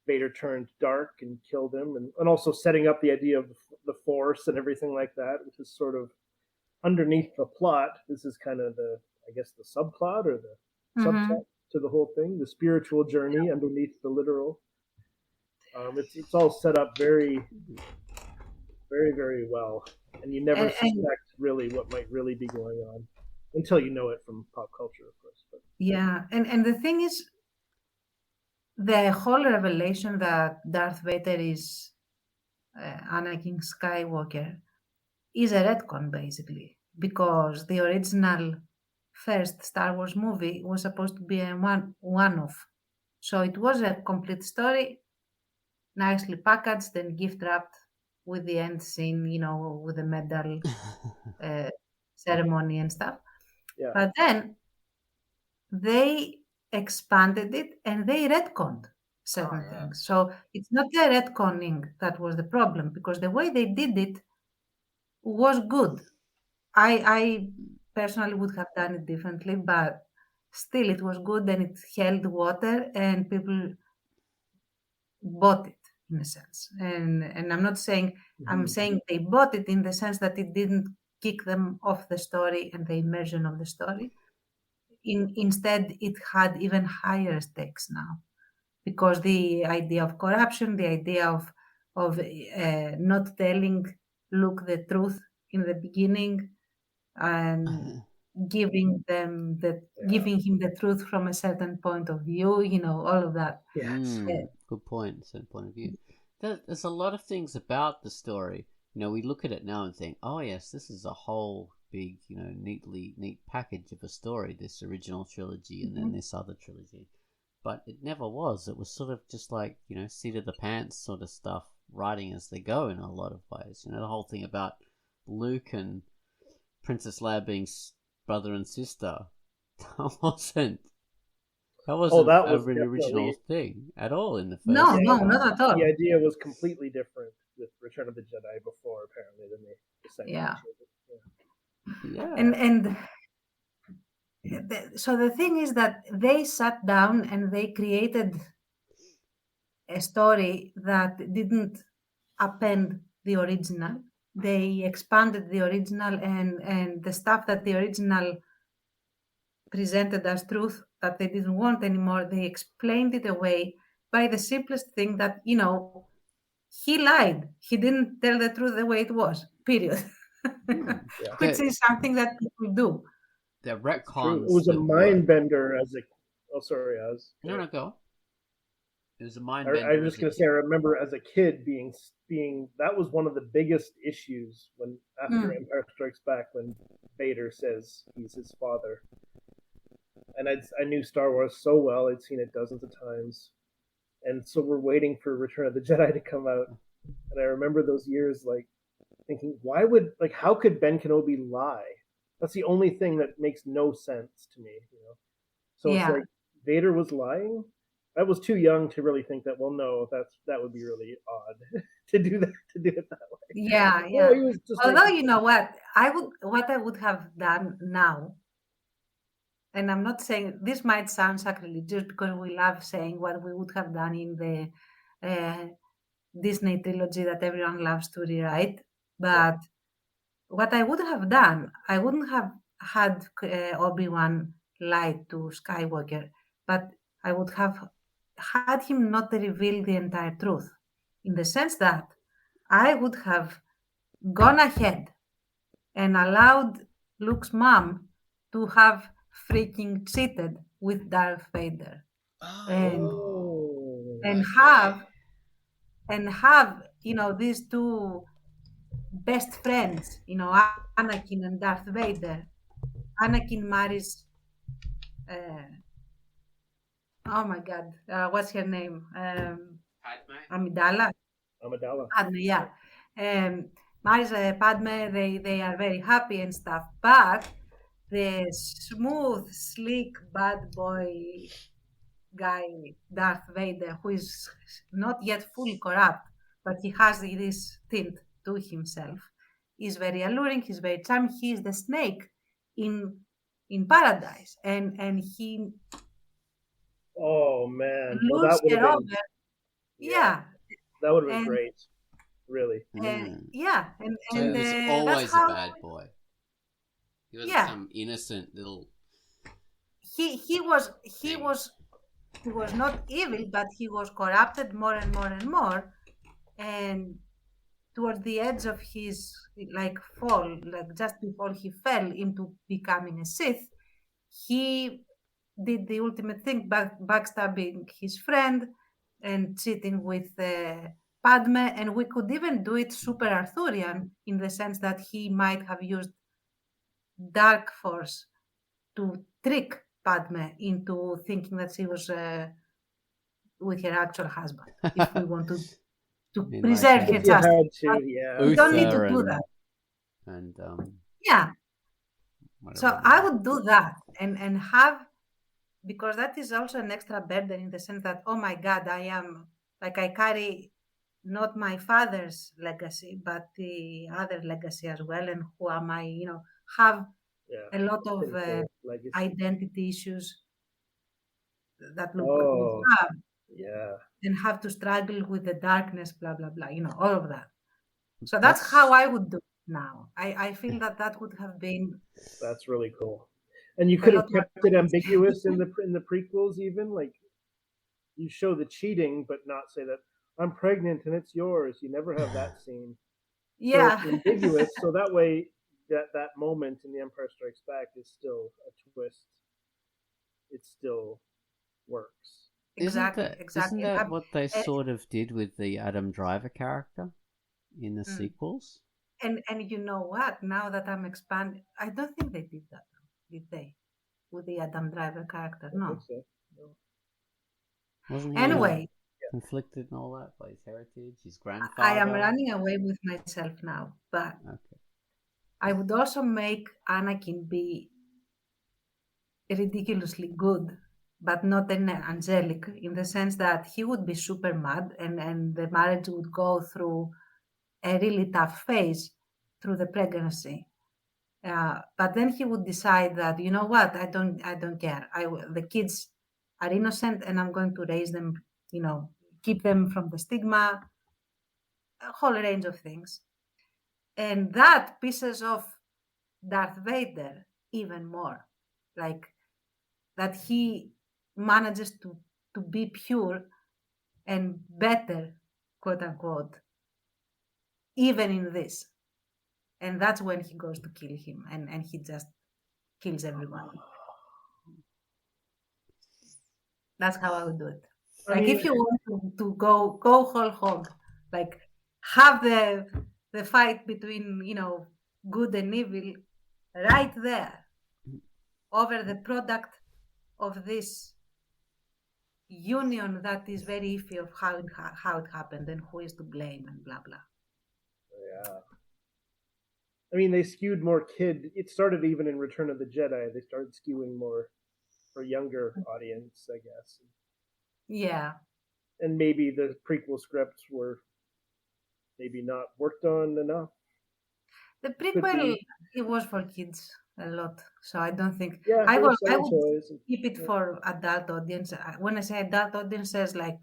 [SPEAKER 2] Vader turned dark and killed him, and also setting up the idea of the Force and everything like that, which is sort of underneath the plot. This is kind of the subplot or the subplot to the whole thing, the spiritual journey underneath the literal. It's all set up very, very, very well, and you never suspect really what might really be going on until you know it from pop culture, of course. But.
[SPEAKER 3] Yeah, and the thing is, the whole revelation that Darth Vader is Anakin Skywalker is a retcon, basically, because the original first Star Wars movie was supposed to be a one-off. So it was a complete story, nicely packaged and gift wrapped with the end scene, with the medal ceremony and stuff.
[SPEAKER 2] Yeah.
[SPEAKER 3] But then they expanded it and they retconned certain things. So it's not the retconning that was the problem, because the way they did it was good. I personally would have done it differently, but still it was good and it held water and people bought it in a sense. And I'm not saying, I'm saying they bought it in the sense that it didn't kick them off the story and the immersion of the story. Instead, it had even higher stakes now, because the idea of corruption, the idea of not telling Luke the truth in the beginning, and giving him the truth from a certain point of view, all of that.
[SPEAKER 1] Good point. Certain point of view. There's a lot of things about the story. We look at it now and think, oh yes, this is a whole big, neat package of a story, this original trilogy and then this other trilogy. But it never was. It was sort of just like, seat of the pants sort of stuff, writing as they go in a lot of ways. The whole thing about Luke and Princess Leia being brother and sister, that wasn't an original thing at all in the first.
[SPEAKER 3] No, not at all.
[SPEAKER 2] The idea was completely different with Return of the Jedi before, apparently, than the second.
[SPEAKER 3] Yeah. So the thing is that they sat down and they created a story that didn't append the original. They expanded the original, and the stuff that the original presented as truth that they didn't want anymore, they explained it away by the simplest thing that, he lied. He didn't tell the truth the way it was, period. Which is something that people do.
[SPEAKER 1] The retcons.
[SPEAKER 2] It was a mind bender as a... Oh, sorry, Oz.
[SPEAKER 1] No, go. It was a mind bender.
[SPEAKER 2] I was just going to say, I remember as a kid being... That was one of the biggest issues after Empire Strikes Back, when Vader says he's his father. And I knew Star Wars so well. I'd seen it dozens of times. And so we're waiting for Return of the Jedi to come out. And I remember those years, thinking, how could Ben Kenobi lie? That's the only thing that makes no sense to me, So it's
[SPEAKER 3] Yeah.
[SPEAKER 2] like Vader was lying. I was too young to really think that. Well, no, that would be really odd to do that, to do it that way.
[SPEAKER 3] Yeah,
[SPEAKER 2] No,
[SPEAKER 3] yeah.
[SPEAKER 2] he was just
[SPEAKER 3] Although
[SPEAKER 2] making.
[SPEAKER 3] you know what I would have done now, and I'm not saying this might sound sacrilegious because we love saying what we would have done in the uh, Disney trilogy that everyone loves to rewrite. But what I would have done, I wouldn't have had Obi-Wan lie to Skywalker, but I would have had him not reveal the entire truth, in the sense that I would have gone ahead and allowed Luke's mom to have freaking cheated with Darth Vader and
[SPEAKER 2] Oh,
[SPEAKER 3] and
[SPEAKER 1] Okay.
[SPEAKER 3] have these two best friends, Anakin and Darth Vader. Anakin marries oh my god, what's her name? Amidala.
[SPEAKER 2] Amidala.
[SPEAKER 3] Padme, yeah. Um, marries Padme. They are very happy and stuff. But the smooth, sleek, bad boy guy, Darth Vader, who is not yet fully corrupt, but he has this tint to himself, is very alluring. He's very charming. He is the snake in paradise, and he
[SPEAKER 2] Oh man. Well,
[SPEAKER 3] lures
[SPEAKER 2] that would have
[SPEAKER 3] her
[SPEAKER 2] been.
[SPEAKER 3] over.
[SPEAKER 2] Yeah,
[SPEAKER 3] Yeah,
[SPEAKER 2] that would have been
[SPEAKER 3] and
[SPEAKER 2] great. Really.
[SPEAKER 3] yeah,
[SPEAKER 1] So he was
[SPEAKER 3] that's
[SPEAKER 1] always a
[SPEAKER 3] how.
[SPEAKER 1] bad boy. He wasn't
[SPEAKER 3] Yeah,
[SPEAKER 1] some innocent little
[SPEAKER 3] he was he
[SPEAKER 1] thing.
[SPEAKER 3] was he was not evil, but he was corrupted more and more and more, and toward the edge of his fall, like just before he fell into becoming a Sith, he did the ultimate thing, backstabbing his friend and cheating with Padme, and we could even do it super Arthurian in the sense that he might have used dark force to trick Padme into thinking that she was with her actual husband. If we want to
[SPEAKER 1] In
[SPEAKER 3] preserve her
[SPEAKER 2] If you
[SPEAKER 3] chastity,
[SPEAKER 2] had
[SPEAKER 3] but
[SPEAKER 2] to, yeah.
[SPEAKER 3] we don't need to
[SPEAKER 1] Uther
[SPEAKER 3] do that.
[SPEAKER 1] and
[SPEAKER 3] Yeah.
[SPEAKER 1] whatever.
[SPEAKER 3] So I would do that and have, because that is also an extra burden in the sense that, oh my God, I carry not my father's legacy, but the other legacy as well. And who am I, have
[SPEAKER 2] Yeah.
[SPEAKER 3] a lot of
[SPEAKER 2] Sinful legacy.
[SPEAKER 3] identity issues that Luke would
[SPEAKER 2] Oh,
[SPEAKER 3] have,
[SPEAKER 2] yeah.
[SPEAKER 3] and have to struggle with the darkness, blah, blah, blah, all of that. So that's how I would do it now. I feel that would have been
[SPEAKER 2] That's really cool. And you
[SPEAKER 3] a
[SPEAKER 2] could have
[SPEAKER 3] lot more
[SPEAKER 2] kept it ambiguous in the prequels, even like you show the cheating, but not say that I'm pregnant and it's yours. You never have that scene. So
[SPEAKER 3] yeah.
[SPEAKER 2] it's ambiguous. So that way, that moment in The Empire Strikes Back is still a twist. It still works.
[SPEAKER 3] Exactly.
[SPEAKER 1] Isn't that what they
[SPEAKER 3] Uh,
[SPEAKER 1] sort of did with the Adam Driver character in the sequels?
[SPEAKER 3] and you know what? Now that I'm expanding, I don't think they did that. Did they? With the Adam Driver character?
[SPEAKER 2] I
[SPEAKER 3] No.
[SPEAKER 2] think so. No.
[SPEAKER 1] Wasn't he
[SPEAKER 3] Anyway,
[SPEAKER 1] conflicted and all that by his heritage, his grandfather?
[SPEAKER 3] I am running away with myself now, but
[SPEAKER 1] Okay.
[SPEAKER 3] I would also make Anakin be ridiculously good, but not an angelic, in the sense that he would be super mad, and the marriage would go through a really tough phase through the pregnancy. But then he would decide that, you know what, I don't care. The kids are innocent, and I'm going to raise them, keep them from the stigma, a whole range of things. And that pisses off Darth Vader even more. Like that he manages to be pure and better, quote unquote, even in this. And that's when he goes to kill him, and he just kills everyone. That's how I would do it. If you want to go whole hog, like have the fight between good and evil right there over the product of this union that is very iffy of how it happened and who is to blame and blah blah.
[SPEAKER 2] Yeah. I mean, they skewed more kid. It started even in Return of the Jedi. They started skewing more for younger audience, I guess.
[SPEAKER 3] Yeah.
[SPEAKER 2] And maybe the prequel scripts were maybe not worked on enough.
[SPEAKER 3] The
[SPEAKER 2] Could
[SPEAKER 3] prequel,
[SPEAKER 2] be.
[SPEAKER 3] it was for kids a lot. So I don't think
[SPEAKER 2] Yeah,
[SPEAKER 3] I
[SPEAKER 2] they were
[SPEAKER 3] will I
[SPEAKER 2] selling
[SPEAKER 3] would
[SPEAKER 2] toys.
[SPEAKER 3] keep it
[SPEAKER 2] Yeah.
[SPEAKER 3] for adult audience. When I say adult audiences, like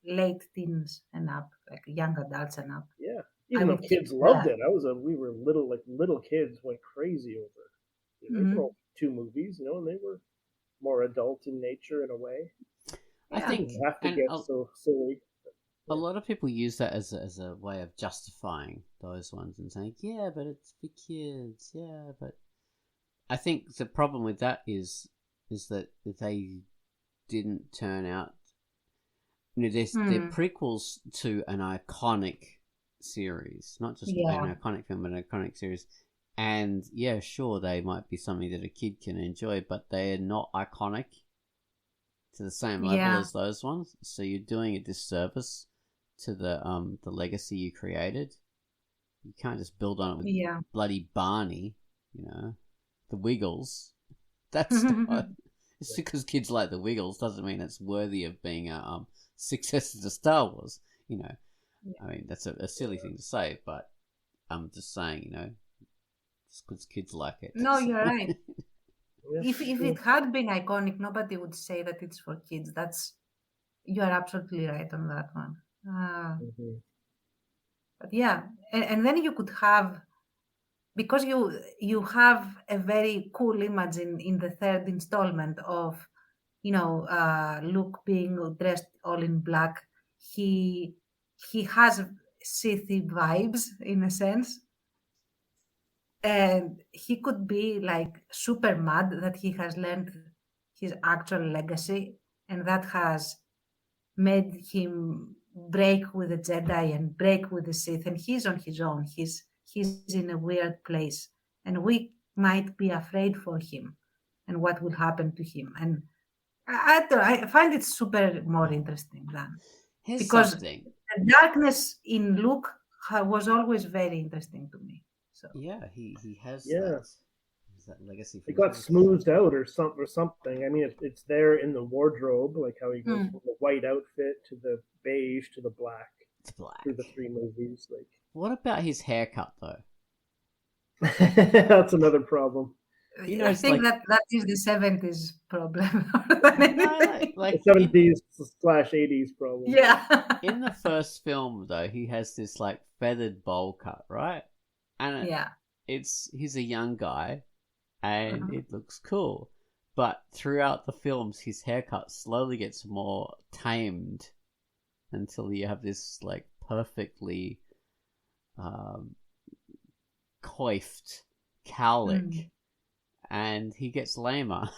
[SPEAKER 3] late teens and up, like young adults and up.
[SPEAKER 2] Yeah.
[SPEAKER 3] I
[SPEAKER 2] Even though
[SPEAKER 3] would keep
[SPEAKER 2] kids loved
[SPEAKER 3] that.
[SPEAKER 2] it. We were little kids went crazy over it. They were
[SPEAKER 3] Hmm.
[SPEAKER 2] all 2 movies, and they were more adult in nature in a way.
[SPEAKER 1] I
[SPEAKER 3] Yeah.
[SPEAKER 1] think,
[SPEAKER 2] Didn't have to
[SPEAKER 1] and
[SPEAKER 2] get so silly.
[SPEAKER 1] a lot of people use that as a way of justifying those ones and saying, yeah, but it's for kids. Yeah, but I think the problem with that is that they didn't turn out. They're
[SPEAKER 3] Hmm.
[SPEAKER 1] prequels to an iconic series, not just
[SPEAKER 3] Yeah.
[SPEAKER 1] an iconic film, but an iconic series. And yeah, sure, they might be something that a kid can enjoy, but they are not iconic to the same level
[SPEAKER 3] Yeah.
[SPEAKER 1] as those ones. So you're doing a disservice to the legacy you created. You can't just build on it with
[SPEAKER 3] Yeah.
[SPEAKER 1] bloody Barney, the Wiggles. That's not. It's because kids like the Wiggles doesn't mean it's worthy of being a successor to Star Wars. I mean that's a silly thing to say, but I'm just saying, just because kids like it.
[SPEAKER 3] No, you're right.
[SPEAKER 2] Yeah,
[SPEAKER 3] If it had been iconic, nobody would say that it's for kids. You are absolutely right on that one.
[SPEAKER 2] Mhm.
[SPEAKER 3] But yeah, and then you could have, because you have a very cool image in the third installment of Luke being dressed all in black. He has Sithy vibes in a sense, and he could be like super mad that he has learned his actual legacy, and that has made him break with the Jedi and break with the Sith, and he's on his own. He's in a weird place, and we might be afraid for him and what will happen to him. And I find it super more interesting than,
[SPEAKER 1] Here's
[SPEAKER 3] because
[SPEAKER 1] something.
[SPEAKER 3] the darkness in Luke was always very interesting to me. So
[SPEAKER 1] Yeah, he has
[SPEAKER 2] Yeah.
[SPEAKER 1] that legacy.
[SPEAKER 2] It
[SPEAKER 1] From
[SPEAKER 2] got smoothed out or something. I mean, it's there in the wardrobe, like how he goes from the white outfit to the beige to the black
[SPEAKER 1] It's black.
[SPEAKER 2] through the 3 movies. Like,
[SPEAKER 1] What about his haircut though?
[SPEAKER 2] that's another problem.
[SPEAKER 3] I
[SPEAKER 1] It's
[SPEAKER 3] think
[SPEAKER 1] like,
[SPEAKER 3] that is the 70s problem more than anything.
[SPEAKER 1] like
[SPEAKER 2] The 70s/80s problem.
[SPEAKER 3] Yeah.
[SPEAKER 1] in the first film though, he has this like feathered bowl cut, right? And
[SPEAKER 3] Yeah.
[SPEAKER 1] he's a young guy, and
[SPEAKER 3] Uh-huh.
[SPEAKER 1] it looks cool. But throughout the films, his haircut slowly gets more tamed until you have this like perfectly coiffed cowlick, and he gets lamer.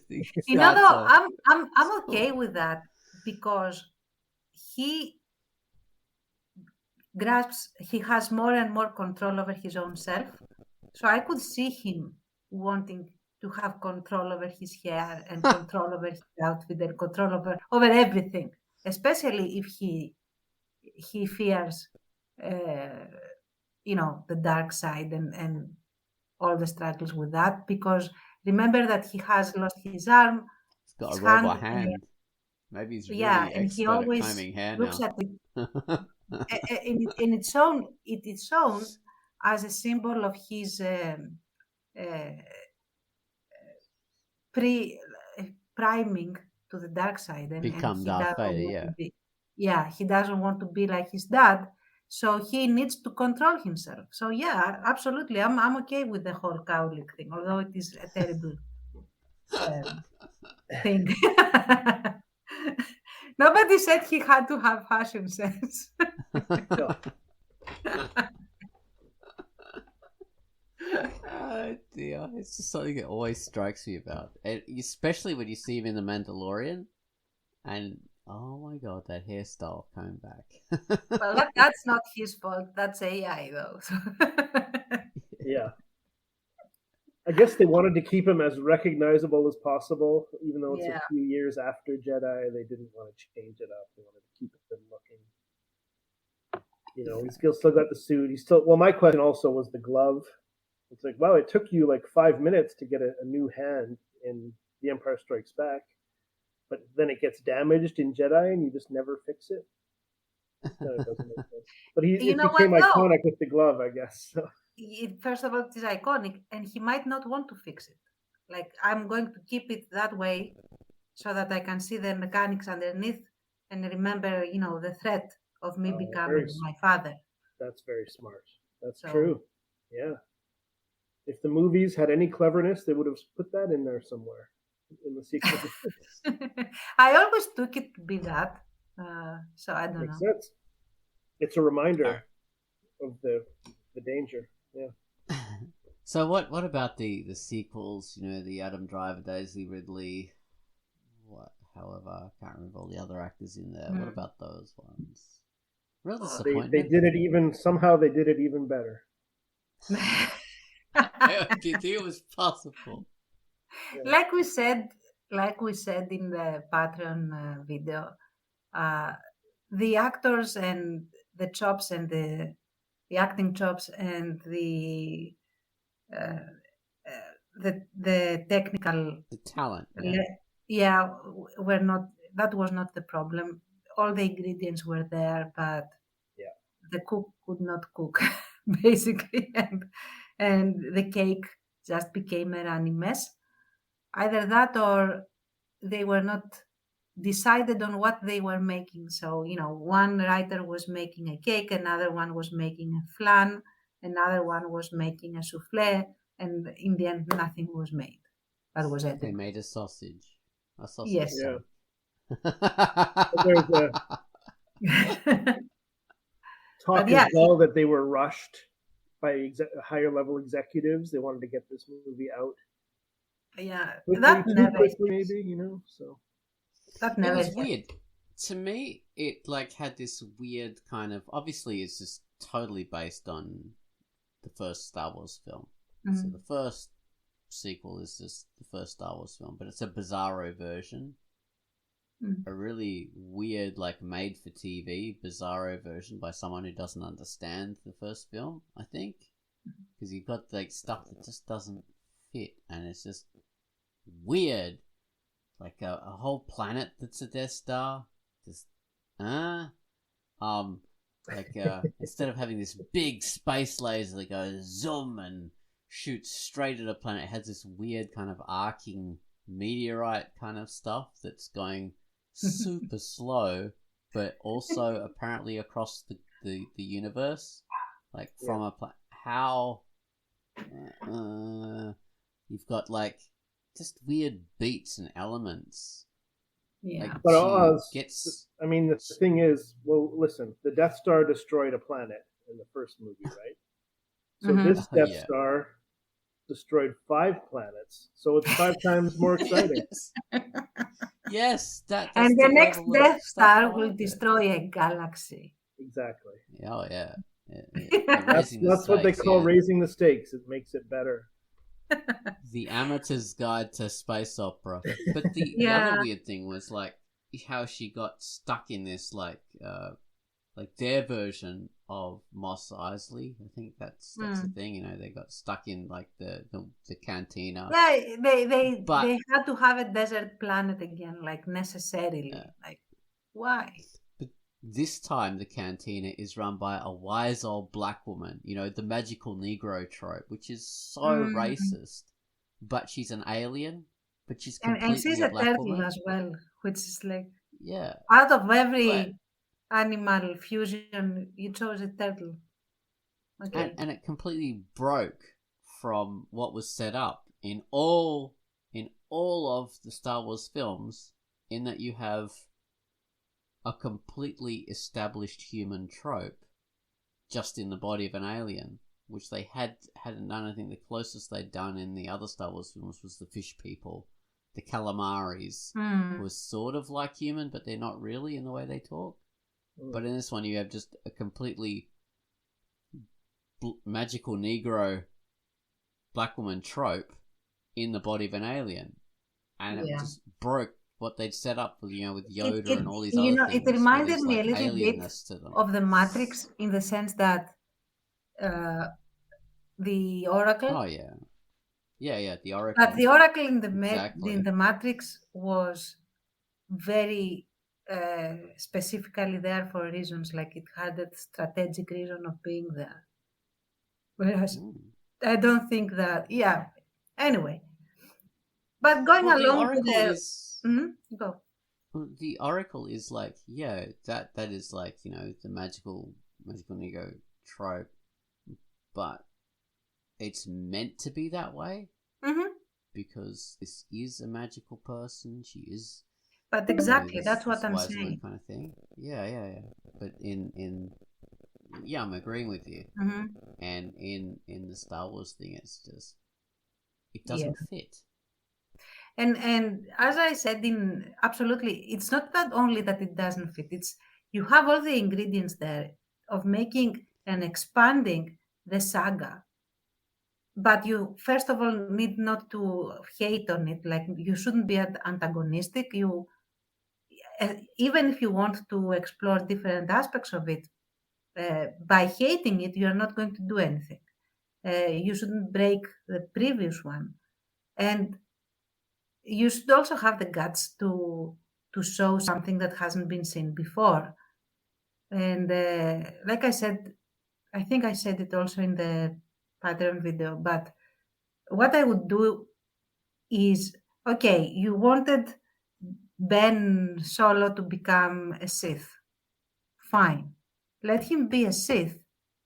[SPEAKER 3] You know, though, I'm okay with that, because he he has more and more control over his own self. So I could see him wanting to have control over his hair and control over his outfit and control over everything, especially if he fears the dark side and all the struggles with that, because remember that he has lost his arm,
[SPEAKER 1] He's got
[SPEAKER 3] his
[SPEAKER 1] a robot
[SPEAKER 3] hand,
[SPEAKER 1] hand. Maybe he's really
[SPEAKER 3] yeah, and he
[SPEAKER 1] expert at
[SPEAKER 3] always
[SPEAKER 1] combing hair
[SPEAKER 3] looks
[SPEAKER 1] now.
[SPEAKER 3] at it in its own. It is shown as a symbol of his uh, priming to the dark side, and
[SPEAKER 1] Become
[SPEAKER 3] he
[SPEAKER 1] Darth
[SPEAKER 3] doesn't
[SPEAKER 1] Vader,
[SPEAKER 3] want
[SPEAKER 1] yeah.
[SPEAKER 3] to be. Yeah, he doesn't want to be like his dad, so he needs to control himself. So yeah, absolutely, I'm okay with the whole cowlick thing, although it is a terrible thing. Nobody said he had to have fashion sense.
[SPEAKER 2] No.
[SPEAKER 1] Oh dear, it's just something that always strikes me about, and especially when you see him in The Mandalorian, and oh my god, that hairstyle coming back.
[SPEAKER 3] Well, that's not his fault. That's AI, though.
[SPEAKER 2] Yeah. I guess they wanted to keep him as recognizable as possible, even though it's
[SPEAKER 3] Yeah.
[SPEAKER 2] a few years after Jedi. They didn't want to change it up. They wanted to keep him looking. He's still got the suit. He's still. Well, my question also was the glove. It's like, wow, it took you like 5 minutes to get a new hand in The Empire Strikes Back, but then it gets damaged in Jedi and you just never fix it. No, it doesn't make sense. But it became iconic with the glove, I guess. So.
[SPEAKER 3] First of all, it is iconic, and he might not want to fix it. Like, I'm going to keep it that way so that I can see the mechanics underneath and remember, the threat of me becoming my father.
[SPEAKER 2] That's very smart. That's true. Yeah. If the movies had any cleverness, they would have put that in there somewhere in the sequel.
[SPEAKER 3] I always took it to be that. So I don't
[SPEAKER 2] Makes
[SPEAKER 3] know.
[SPEAKER 2] sense. It's a reminder of the danger. Yeah.
[SPEAKER 1] So what about the sequels? The Adam Driver, Daisy Ridley, however, I can't remember all the other actors in there. What about those ones? Real disappointment.
[SPEAKER 2] They did it even better.
[SPEAKER 1] Do you think it was possible?
[SPEAKER 3] Yeah. Like we said in the Patreon video, the actors and the chops and the acting chops and the technical
[SPEAKER 1] talent,
[SPEAKER 3] were not. That was not the problem. All the ingredients were there, but the cook could not cook, basically, and the cake just became a runny mess. Either that, or they were not decided on what they were making. So, one writer was making a cake, another one was making a flan, another one was making a souffle, and in the end, nothing was made. That was it.
[SPEAKER 1] They made a sausage.
[SPEAKER 3] Yes.
[SPEAKER 2] Yeah. There's a talk as well that they were rushed by higher level executives. They wanted to get this movie out.
[SPEAKER 3] Yeah,
[SPEAKER 2] that never quickly, maybe, so
[SPEAKER 3] that never.
[SPEAKER 1] It was weird. To me, it had this weird kind of. Obviously, it's just totally based on the first Star Wars film. Mm-hmm. So the first sequel is just the first Star Wars film, but it's a bizarro version. Mm-hmm. A really weird, made for TV bizarro version by someone who doesn't understand the first film. I think because you've got stuff that just doesn't fit, and it's just weird, a whole planet that's a Death Star. Just instead of having this big space laser that goes zoom and shoots straight at a planet, it has this weird kind of arcing meteorite kind of stuff that's going super slow, but also apparently across the universe, from a how you've got just weird beats and elements.
[SPEAKER 3] Yeah,
[SPEAKER 2] but the thing is, listen, the Death Star destroyed a planet in the first movie, right? So this Death Star destroyed 5 planets, so it's 5 times more exciting.
[SPEAKER 1] Yes, that's
[SPEAKER 3] and the next Death Star will destroy a galaxy.
[SPEAKER 2] Exactly.
[SPEAKER 1] Oh yeah.
[SPEAKER 2] That's what they call raising the stakes. It makes it better.
[SPEAKER 1] The Amateur's Guide to Space Opera. But the other weird thing was how she got stuck in this their version of Mos Eisley. I think that's the thing. They got stuck in the cantina.
[SPEAKER 3] Yeah, they had to have a desert planet again, necessarily. Yeah. Why?
[SPEAKER 1] But this time the cantina is run by a wise old black woman. The magical Negro trope, which is so racist. But she's an alien. But she's completely
[SPEAKER 3] and she's a
[SPEAKER 1] black
[SPEAKER 3] turtle
[SPEAKER 1] woman
[SPEAKER 3] as well, which is
[SPEAKER 1] yeah.
[SPEAKER 3] Out of every animal fusion, you chose a turtle. Okay.
[SPEAKER 1] And it completely broke from what was set up in all of the Star Wars films, in that you have a completely established human trope just in the body of an alien, which they hadn't done. I think the closest they'd done in the other Star Wars films was the fish people, the calamaris, was sort of like human, but they're not really in the way they talk. But in this one, you have just a completely magical Negro black woman trope in the body of an alien, and it just broke what they'd set up with Yoda and all these other things.
[SPEAKER 3] It reminded me a little bit of the Matrix, in the sense that the Oracle.
[SPEAKER 1] Oh yeah, yeah. The Oracle.
[SPEAKER 3] But the Oracle in the
[SPEAKER 1] Exactly.
[SPEAKER 3] in the Matrix was very specifically there for reasons, like it had a strategic reason of being there. Whereas I don't think that. Yeah. Anyway, but going
[SPEAKER 1] Well, the
[SPEAKER 3] along with
[SPEAKER 1] Oracle
[SPEAKER 3] the
[SPEAKER 1] is.
[SPEAKER 3] go.
[SPEAKER 1] Well, the Oracle is like, yeah, that is like, you know, the magical Nego trope, but it's meant to be that way
[SPEAKER 3] Hmm.
[SPEAKER 1] because this is a magical person. She is,
[SPEAKER 3] But
[SPEAKER 1] you know,
[SPEAKER 3] exactly, that's what
[SPEAKER 1] this
[SPEAKER 3] I'm
[SPEAKER 1] wise woman
[SPEAKER 3] saying.
[SPEAKER 1] kind of thing. Yeah. But yeah, I'm agreeing with you.
[SPEAKER 3] Hmm.
[SPEAKER 1] And in the Star Wars thing, it's just it
[SPEAKER 3] Yeah.
[SPEAKER 1] doesn't fit.
[SPEAKER 3] And as I said, in absolutely, it's not that only that it doesn't fit. It's you have all the ingredients there of making and expanding the saga. But you first of all need not to hate on it. Like you shouldn't be antagonistic. You even if you want to explore different aspects of it, by hating it, you are not going to do anything. You shouldn't break the previous one, and you should also have the guts to show something that hasn't been seen before. And like I said, I think I said it also in the pattern video, but what I would do is, okay, you wanted Ben Solo to become a Sith. Fine. Let him be a Sith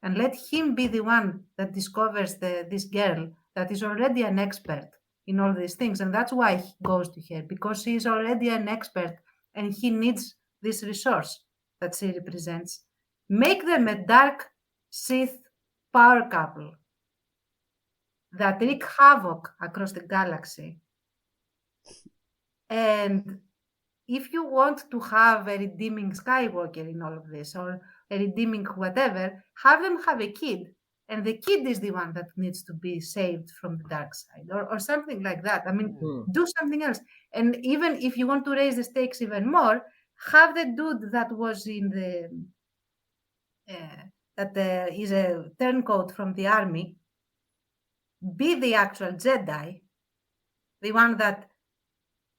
[SPEAKER 3] and let him be the one that discovers this girl that is already an expert in all these things. And that's why he goes to her, because she is already an expert and he needs this resource that she represents. Make them a dark Sith power couple that wreak havoc across the galaxy. And if you want to have a redeeming Skywalker in all of this, or a redeeming whatever, have them have a kid. And the kid is the one that needs to be saved from the dark side, or something like that. I mean, do something else. And even if you want to raise the stakes even more, have the dude that was in the is a turncoat from the army be the actual Jedi, the one that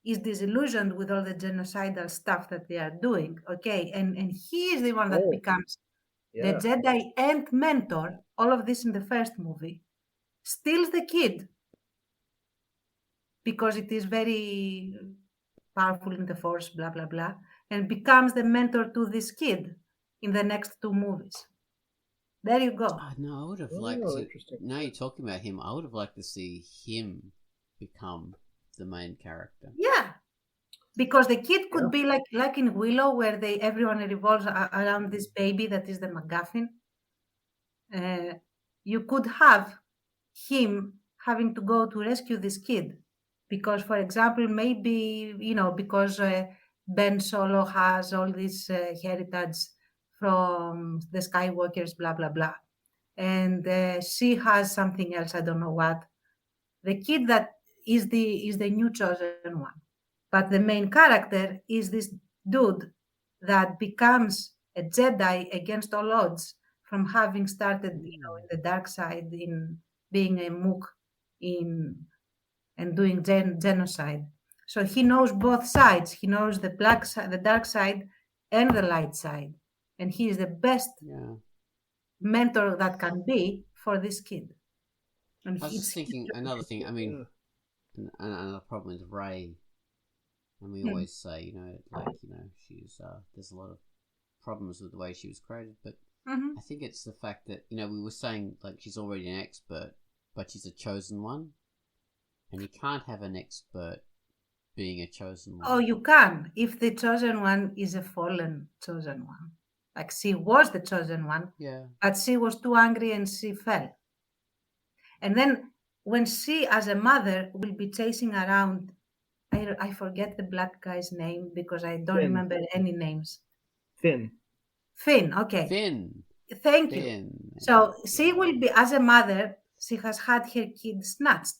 [SPEAKER 3] is disillusioned with all the genocidal stuff that they are doing, okay? And he is the one that becomes the Jedi and mentor, all of this in the first movie, steals the kid because it is very powerful in the Force, blah, blah, blah, and becomes the mentor to this kid in the next two movies. There you go.
[SPEAKER 1] No, I would have liked to. Now you're talking about him, I would have liked to see him become the main character.
[SPEAKER 3] Yeah, because the kid could be like in Willow, where everyone revolves around this baby that is the MacGuffin. You could have him having to go to rescue this kid because, for example, maybe because Ben Solo has all this heritage from the Skywalkers, blah blah blah, and she has something else, I don't know what. The kid that is the new chosen one, but the main character is this dude that becomes a Jedi against all odds from having started in the dark side, in being a mook and doing genocide. So he knows both sides. He knows the black side, the dark side, and the light side, and he is the best mentor that can be for this kid. And
[SPEAKER 1] I was just thinking another thing. I mean, another problem with Rey, and we always say, she's there's a lot of problems with the way she was created, but I think it's the fact that we were saying like she's already an expert, but she's a chosen one, and you can't have an expert being a chosen one.
[SPEAKER 3] Oh, you can if the chosen one is a fallen chosen one. Like she was the chosen one, but she was too angry and she fell. And then when she, as a mother, will be chasing around, I forget the black guy's name because I don't remember any names.
[SPEAKER 2] Finn,
[SPEAKER 3] okay.
[SPEAKER 1] Finn.
[SPEAKER 3] Thank you. So she will be, as a mother, she has had her kid snatched.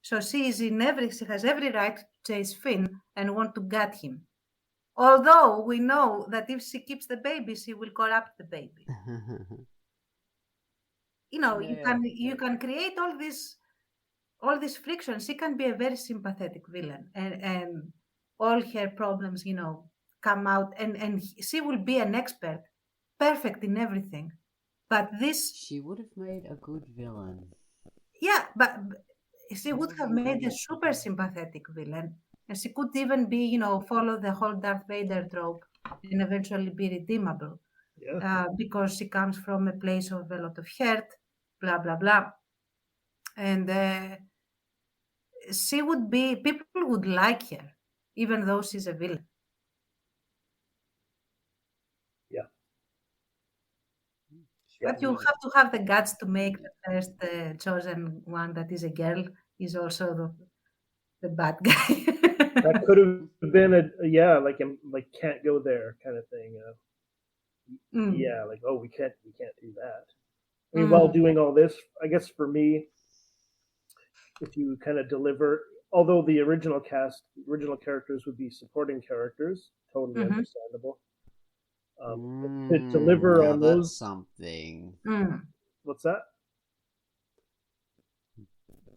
[SPEAKER 3] So she has every right to chase Finn and want to get him. Although we know that if she keeps the baby, she will corrupt the baby. you can create all this friction. She can be a very sympathetic villain, and all her problems, come out, and she will be an expert, perfect in everything. But this,
[SPEAKER 1] She would have made a good villain.
[SPEAKER 3] yeah, but she would have made a super sympathetic villain, and she could even be, follow the whole Darth Vader trope and eventually be redeemable.
[SPEAKER 2] Yeah.
[SPEAKER 3] Because she comes from a place of a lot of hurt, blah blah blah, and people would like her, even though she's a villain.
[SPEAKER 2] Yeah.
[SPEAKER 3] But you have to have the guts to make the first chosen one that is a girl is also the bad guy.
[SPEAKER 2] That could have been like can't go there kind of thing. Yeah, like we can't do that. I mean, while doing all this, I guess for me, if you kind of deliver, although the original characters would be supporting characters, totally understandable. To deliver on those,
[SPEAKER 1] something.
[SPEAKER 2] What's that?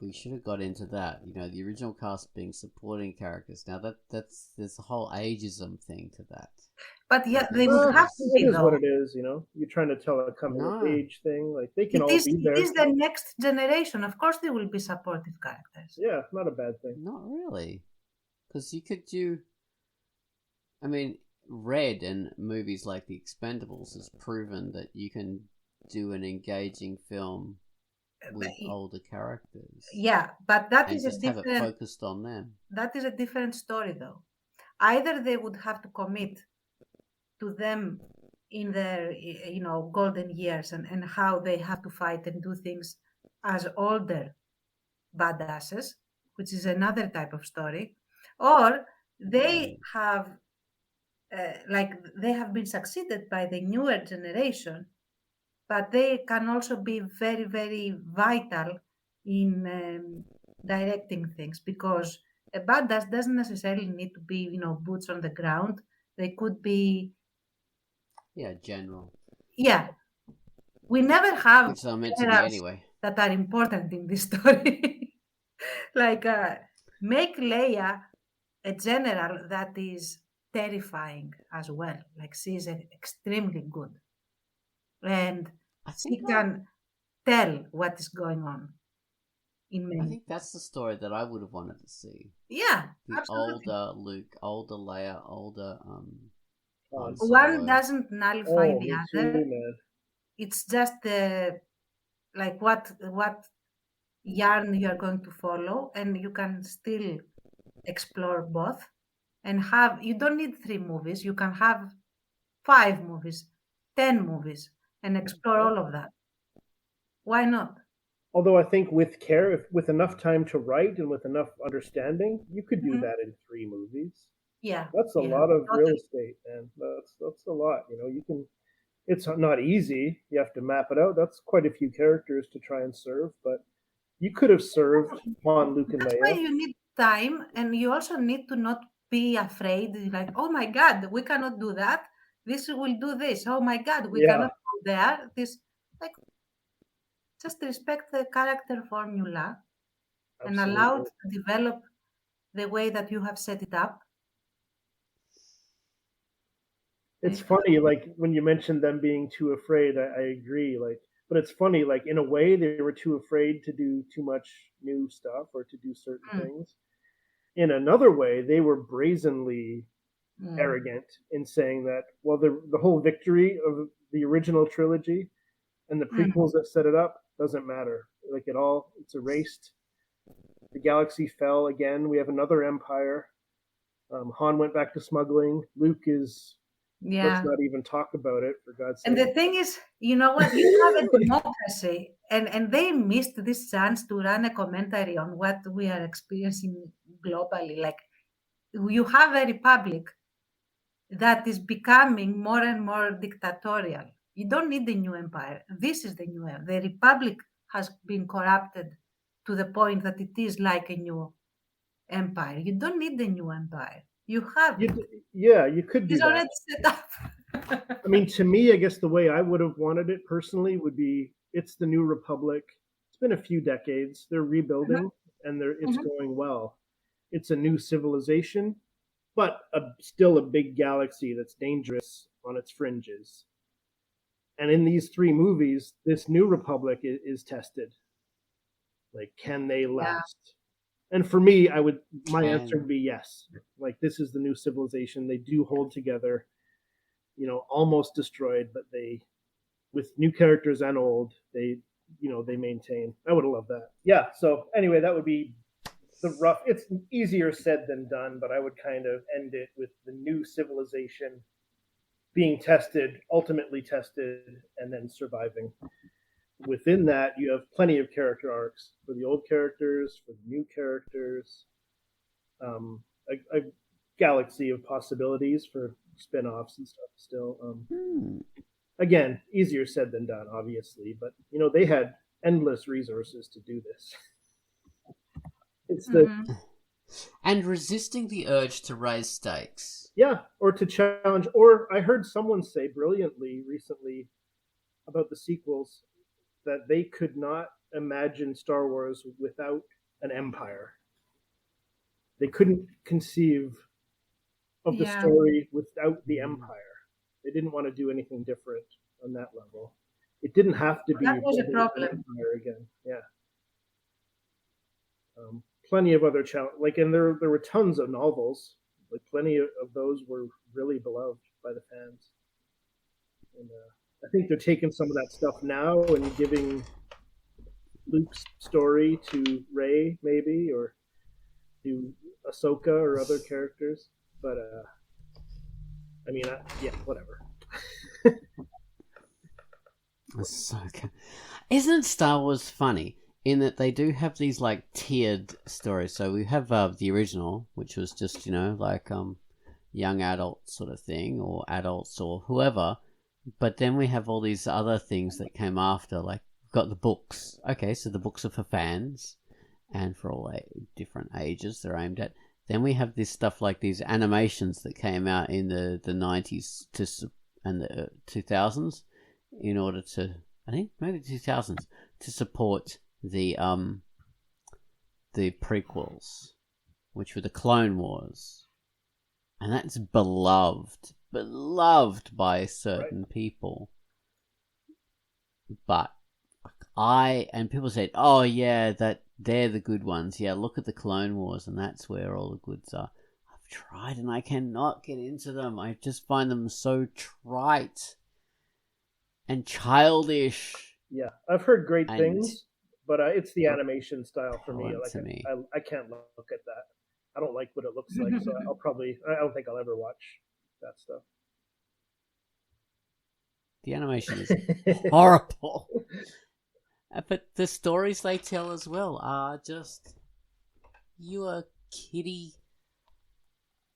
[SPEAKER 1] We should have got into that. The original cast being supporting characters. Now there's a whole ageism thing to that.
[SPEAKER 3] But yeah, they would have to be.
[SPEAKER 2] It is what it is. You're trying to tell a coming of age thing. Like they can all be there.
[SPEAKER 3] It is the next generation. Of course, they will be supportive characters.
[SPEAKER 2] Yeah, not a bad thing.
[SPEAKER 1] Not really, because you could do. I mean, Red and movies like The Expendables has proven that you can do an engaging film with older characters.
[SPEAKER 3] Yeah, but that is
[SPEAKER 1] just have it focused on them.
[SPEAKER 3] That is a different story, though. Either they would have to commit to them in their, golden years and how they have to fight and do things as older badasses, which is another type of story, or they have, they have been succeeded by the newer generation, but they can also be very, very vital in directing things, because a badass doesn't necessarily need to be, boots on the ground. They could be...
[SPEAKER 1] Yeah, general.
[SPEAKER 3] Yeah. We never have...
[SPEAKER 1] Which are meant to be anyway.
[SPEAKER 3] That are important in this story. Make Leia a general that is terrifying as well. Like, she's extremely good. And she can tell what is going on.
[SPEAKER 1] I think that's the story that I would have wanted to see.
[SPEAKER 3] Yeah,
[SPEAKER 1] the
[SPEAKER 3] absolutely.
[SPEAKER 1] Older Luke, older Leia, older
[SPEAKER 3] one doesn't nullify the other.
[SPEAKER 2] Too,
[SPEAKER 3] it's just what yarn you are going to follow, and you can still explore both. And you don't need 3 movies. You can have 5 movies, 10 movies, and explore all of that. Why not?
[SPEAKER 2] Although I think with care, with enough time to write and with enough understanding, you could do that in 3 movies.
[SPEAKER 3] Yeah,
[SPEAKER 2] that's a lot of real estate, man. That's a lot. You can. It's not easy. You have to map it out. That's quite a few characters to try and serve, but you could have served Han, Luke, and Leia.
[SPEAKER 3] That's why you need time, and you also need to not be afraid. Like, oh my God, we cannot do that. This will do this. Oh my God, we cannot go there. This, just respect the character formula. Absolutely. And allow it to develop the way that you have set it up.
[SPEAKER 2] It's funny, like when you mentioned them being too afraid, I agree. But it's funny, in a way, they were too afraid to do too much new stuff or to do certain things. In another way, they were brazenly arrogant in saying that, well, the whole victory of the original trilogy and the prequels that set it up doesn't matter. It's erased. The galaxy fell again. We have another empire. Han went back to smuggling. Luke is... Yeah. Let's not even talk about it, for God's sake.
[SPEAKER 3] And the thing is, you know what? You have a democracy, and they missed this chance to run a commentary on what we are experiencing globally. Like, you have a republic that is becoming more and more dictatorial. You don't need the new empire. This is the new empire. The republic has been corrupted to the point that it is like a new empire. You don't need the new empire. You have it.
[SPEAKER 2] Yeah, you could do
[SPEAKER 3] that. It's already set up.
[SPEAKER 2] I mean, to me, I guess the way I would have wanted it personally would be It's the New Republic. It's been a few decades. They're rebuilding, and it's
[SPEAKER 3] Mhm.
[SPEAKER 2] going well. It's a new civilization, but still a big galaxy that's dangerous on its fringes. And in these three movies, this New Republic is tested. Like, can they
[SPEAKER 3] Yeah.
[SPEAKER 2] last? And for me, my answer
[SPEAKER 1] Can.
[SPEAKER 2] would be yes. Like, this is the new civilization. They do hold together. Almost destroyed, but with new characters and old, they maintain. I would have loved that. Yeah. So anyway, that would be the rough. It's easier said than done, but I would kind of end it with the new civilization being tested, ultimately tested, and then surviving. Within that, you have plenty of character arcs for the old characters, for the new characters, a galaxy of possibilities for spin-offs and stuff still. Again, easier said than done, obviously, but they had endless resources to do this. It's the
[SPEAKER 3] Mhm.
[SPEAKER 1] And resisting the urge to raise stakes.
[SPEAKER 2] or to challenge, or I heard someone say brilliantly recently about the sequels that they could not imagine Star Wars without an empire. They couldn't conceive of the
[SPEAKER 3] Yeah.
[SPEAKER 2] story without the empire. They didn't want to do anything different on that level. It didn't have to be
[SPEAKER 3] That was a
[SPEAKER 2] building an
[SPEAKER 3] problem.
[SPEAKER 2] empire again. Yeah. Plenty of other challenges, and there were tons of novels. Like, plenty of those were really beloved by the fans. And I think they're taking some of that stuff now and giving Luke's story to Rey, maybe, or to Ahsoka or other characters. But I mean, whatever.
[SPEAKER 1] Ahsoka. Isn't Star Wars funny in that they do have these like tiered stories? So we have the original, which was just young adult sort of thing, or adults or whoever. But then we have all these other things that came after, like we've got the books. Okay, so the books are for fans and for all different ages they're aimed at. Then we have this stuff like these animations that came out in the 90s and the 2000s in order to, I think maybe 2000s, to support the prequels, which were the Clone Wars. And that's beloved by certain people. But and people said, oh yeah, that they're the good ones. Yeah, look at the Clone Wars, and that's where all the goods are. I've tried and I cannot get into them. I just find them so trite and childish.
[SPEAKER 2] Yeah, I've heard great things, but it's the animation style for me. I can't look at that. I don't like what it looks like, so I don't think I'll ever watch that stuff.
[SPEAKER 1] The animation is horrible. But the stories they tell as well are just your kiddie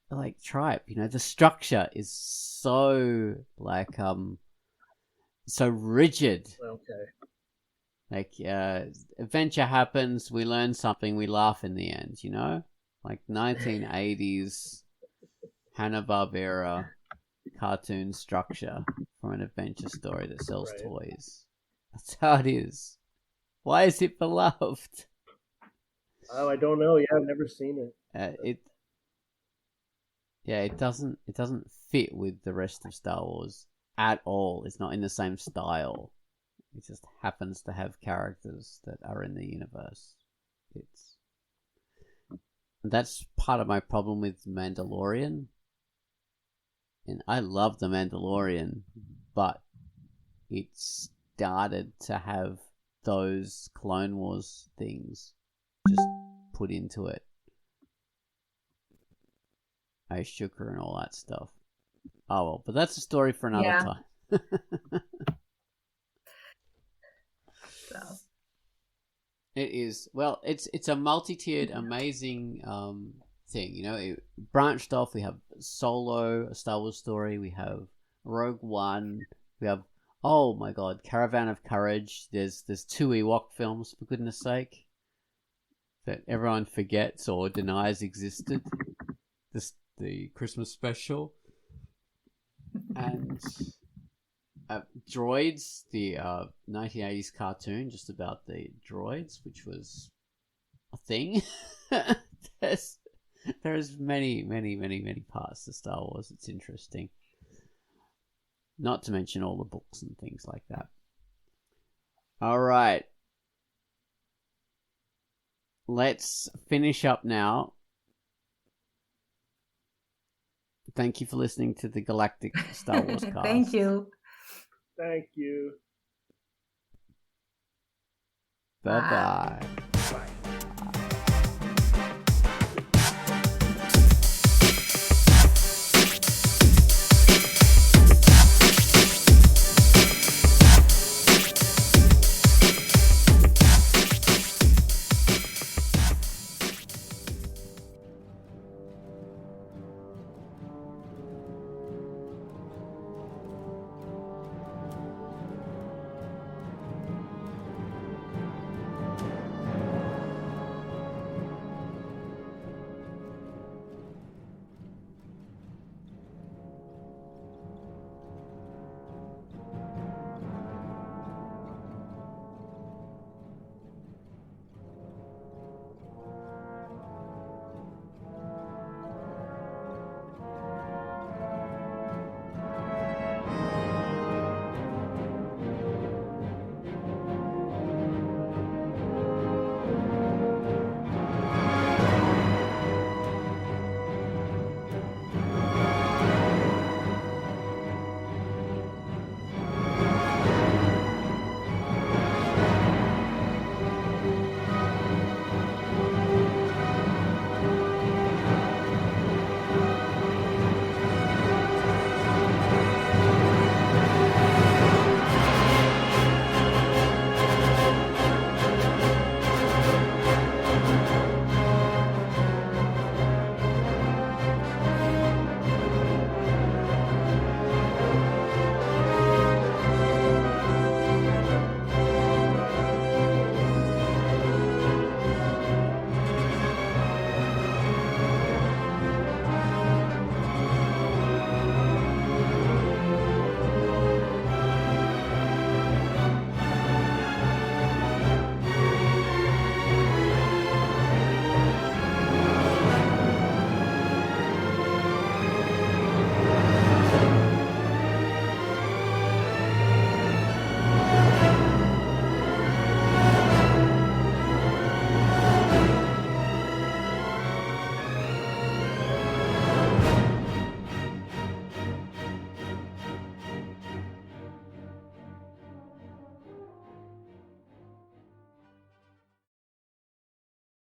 [SPEAKER 1] like tripe. The structure is so so rigid.
[SPEAKER 2] Okay.
[SPEAKER 1] Like adventure happens, we learn something, we laugh in the end, Like 1980s Hanna-Barbera cartoon structure from an adventure story that sells toys. That's how it is. Why is it beloved?
[SPEAKER 2] Oh, I don't know. Yeah, I've never seen it.
[SPEAKER 1] It doesn't fit with the rest of Star Wars at all. It's not in the same style. It just happens to have characters that are in the universe. That's part of my problem with Mandalorian. And I love The Mandalorian, but it started to have those Clone Wars things just put into it. Ashoka and all that stuff. Oh well, but that's a story for another time.
[SPEAKER 3] So.
[SPEAKER 1] It is. Well, it's a multi-tiered, amazing thing. It branched off. We have Solo, a Star Wars story. We have Rogue One. We have, oh my God, Caravan of Courage. There's 2 Ewok films, for goodness sake, that everyone forgets or denies existed. The Christmas special. And Droids, the 1980s cartoon, just about the droids, which was a thing. There's many parts to Star Wars. It's interesting. Not to mention all the books and things like that. All right. Let's finish up now. Thank you for listening to the Galactic Star Wars cast.
[SPEAKER 3] Thank you.
[SPEAKER 2] Thank you.
[SPEAKER 1] Bye-bye.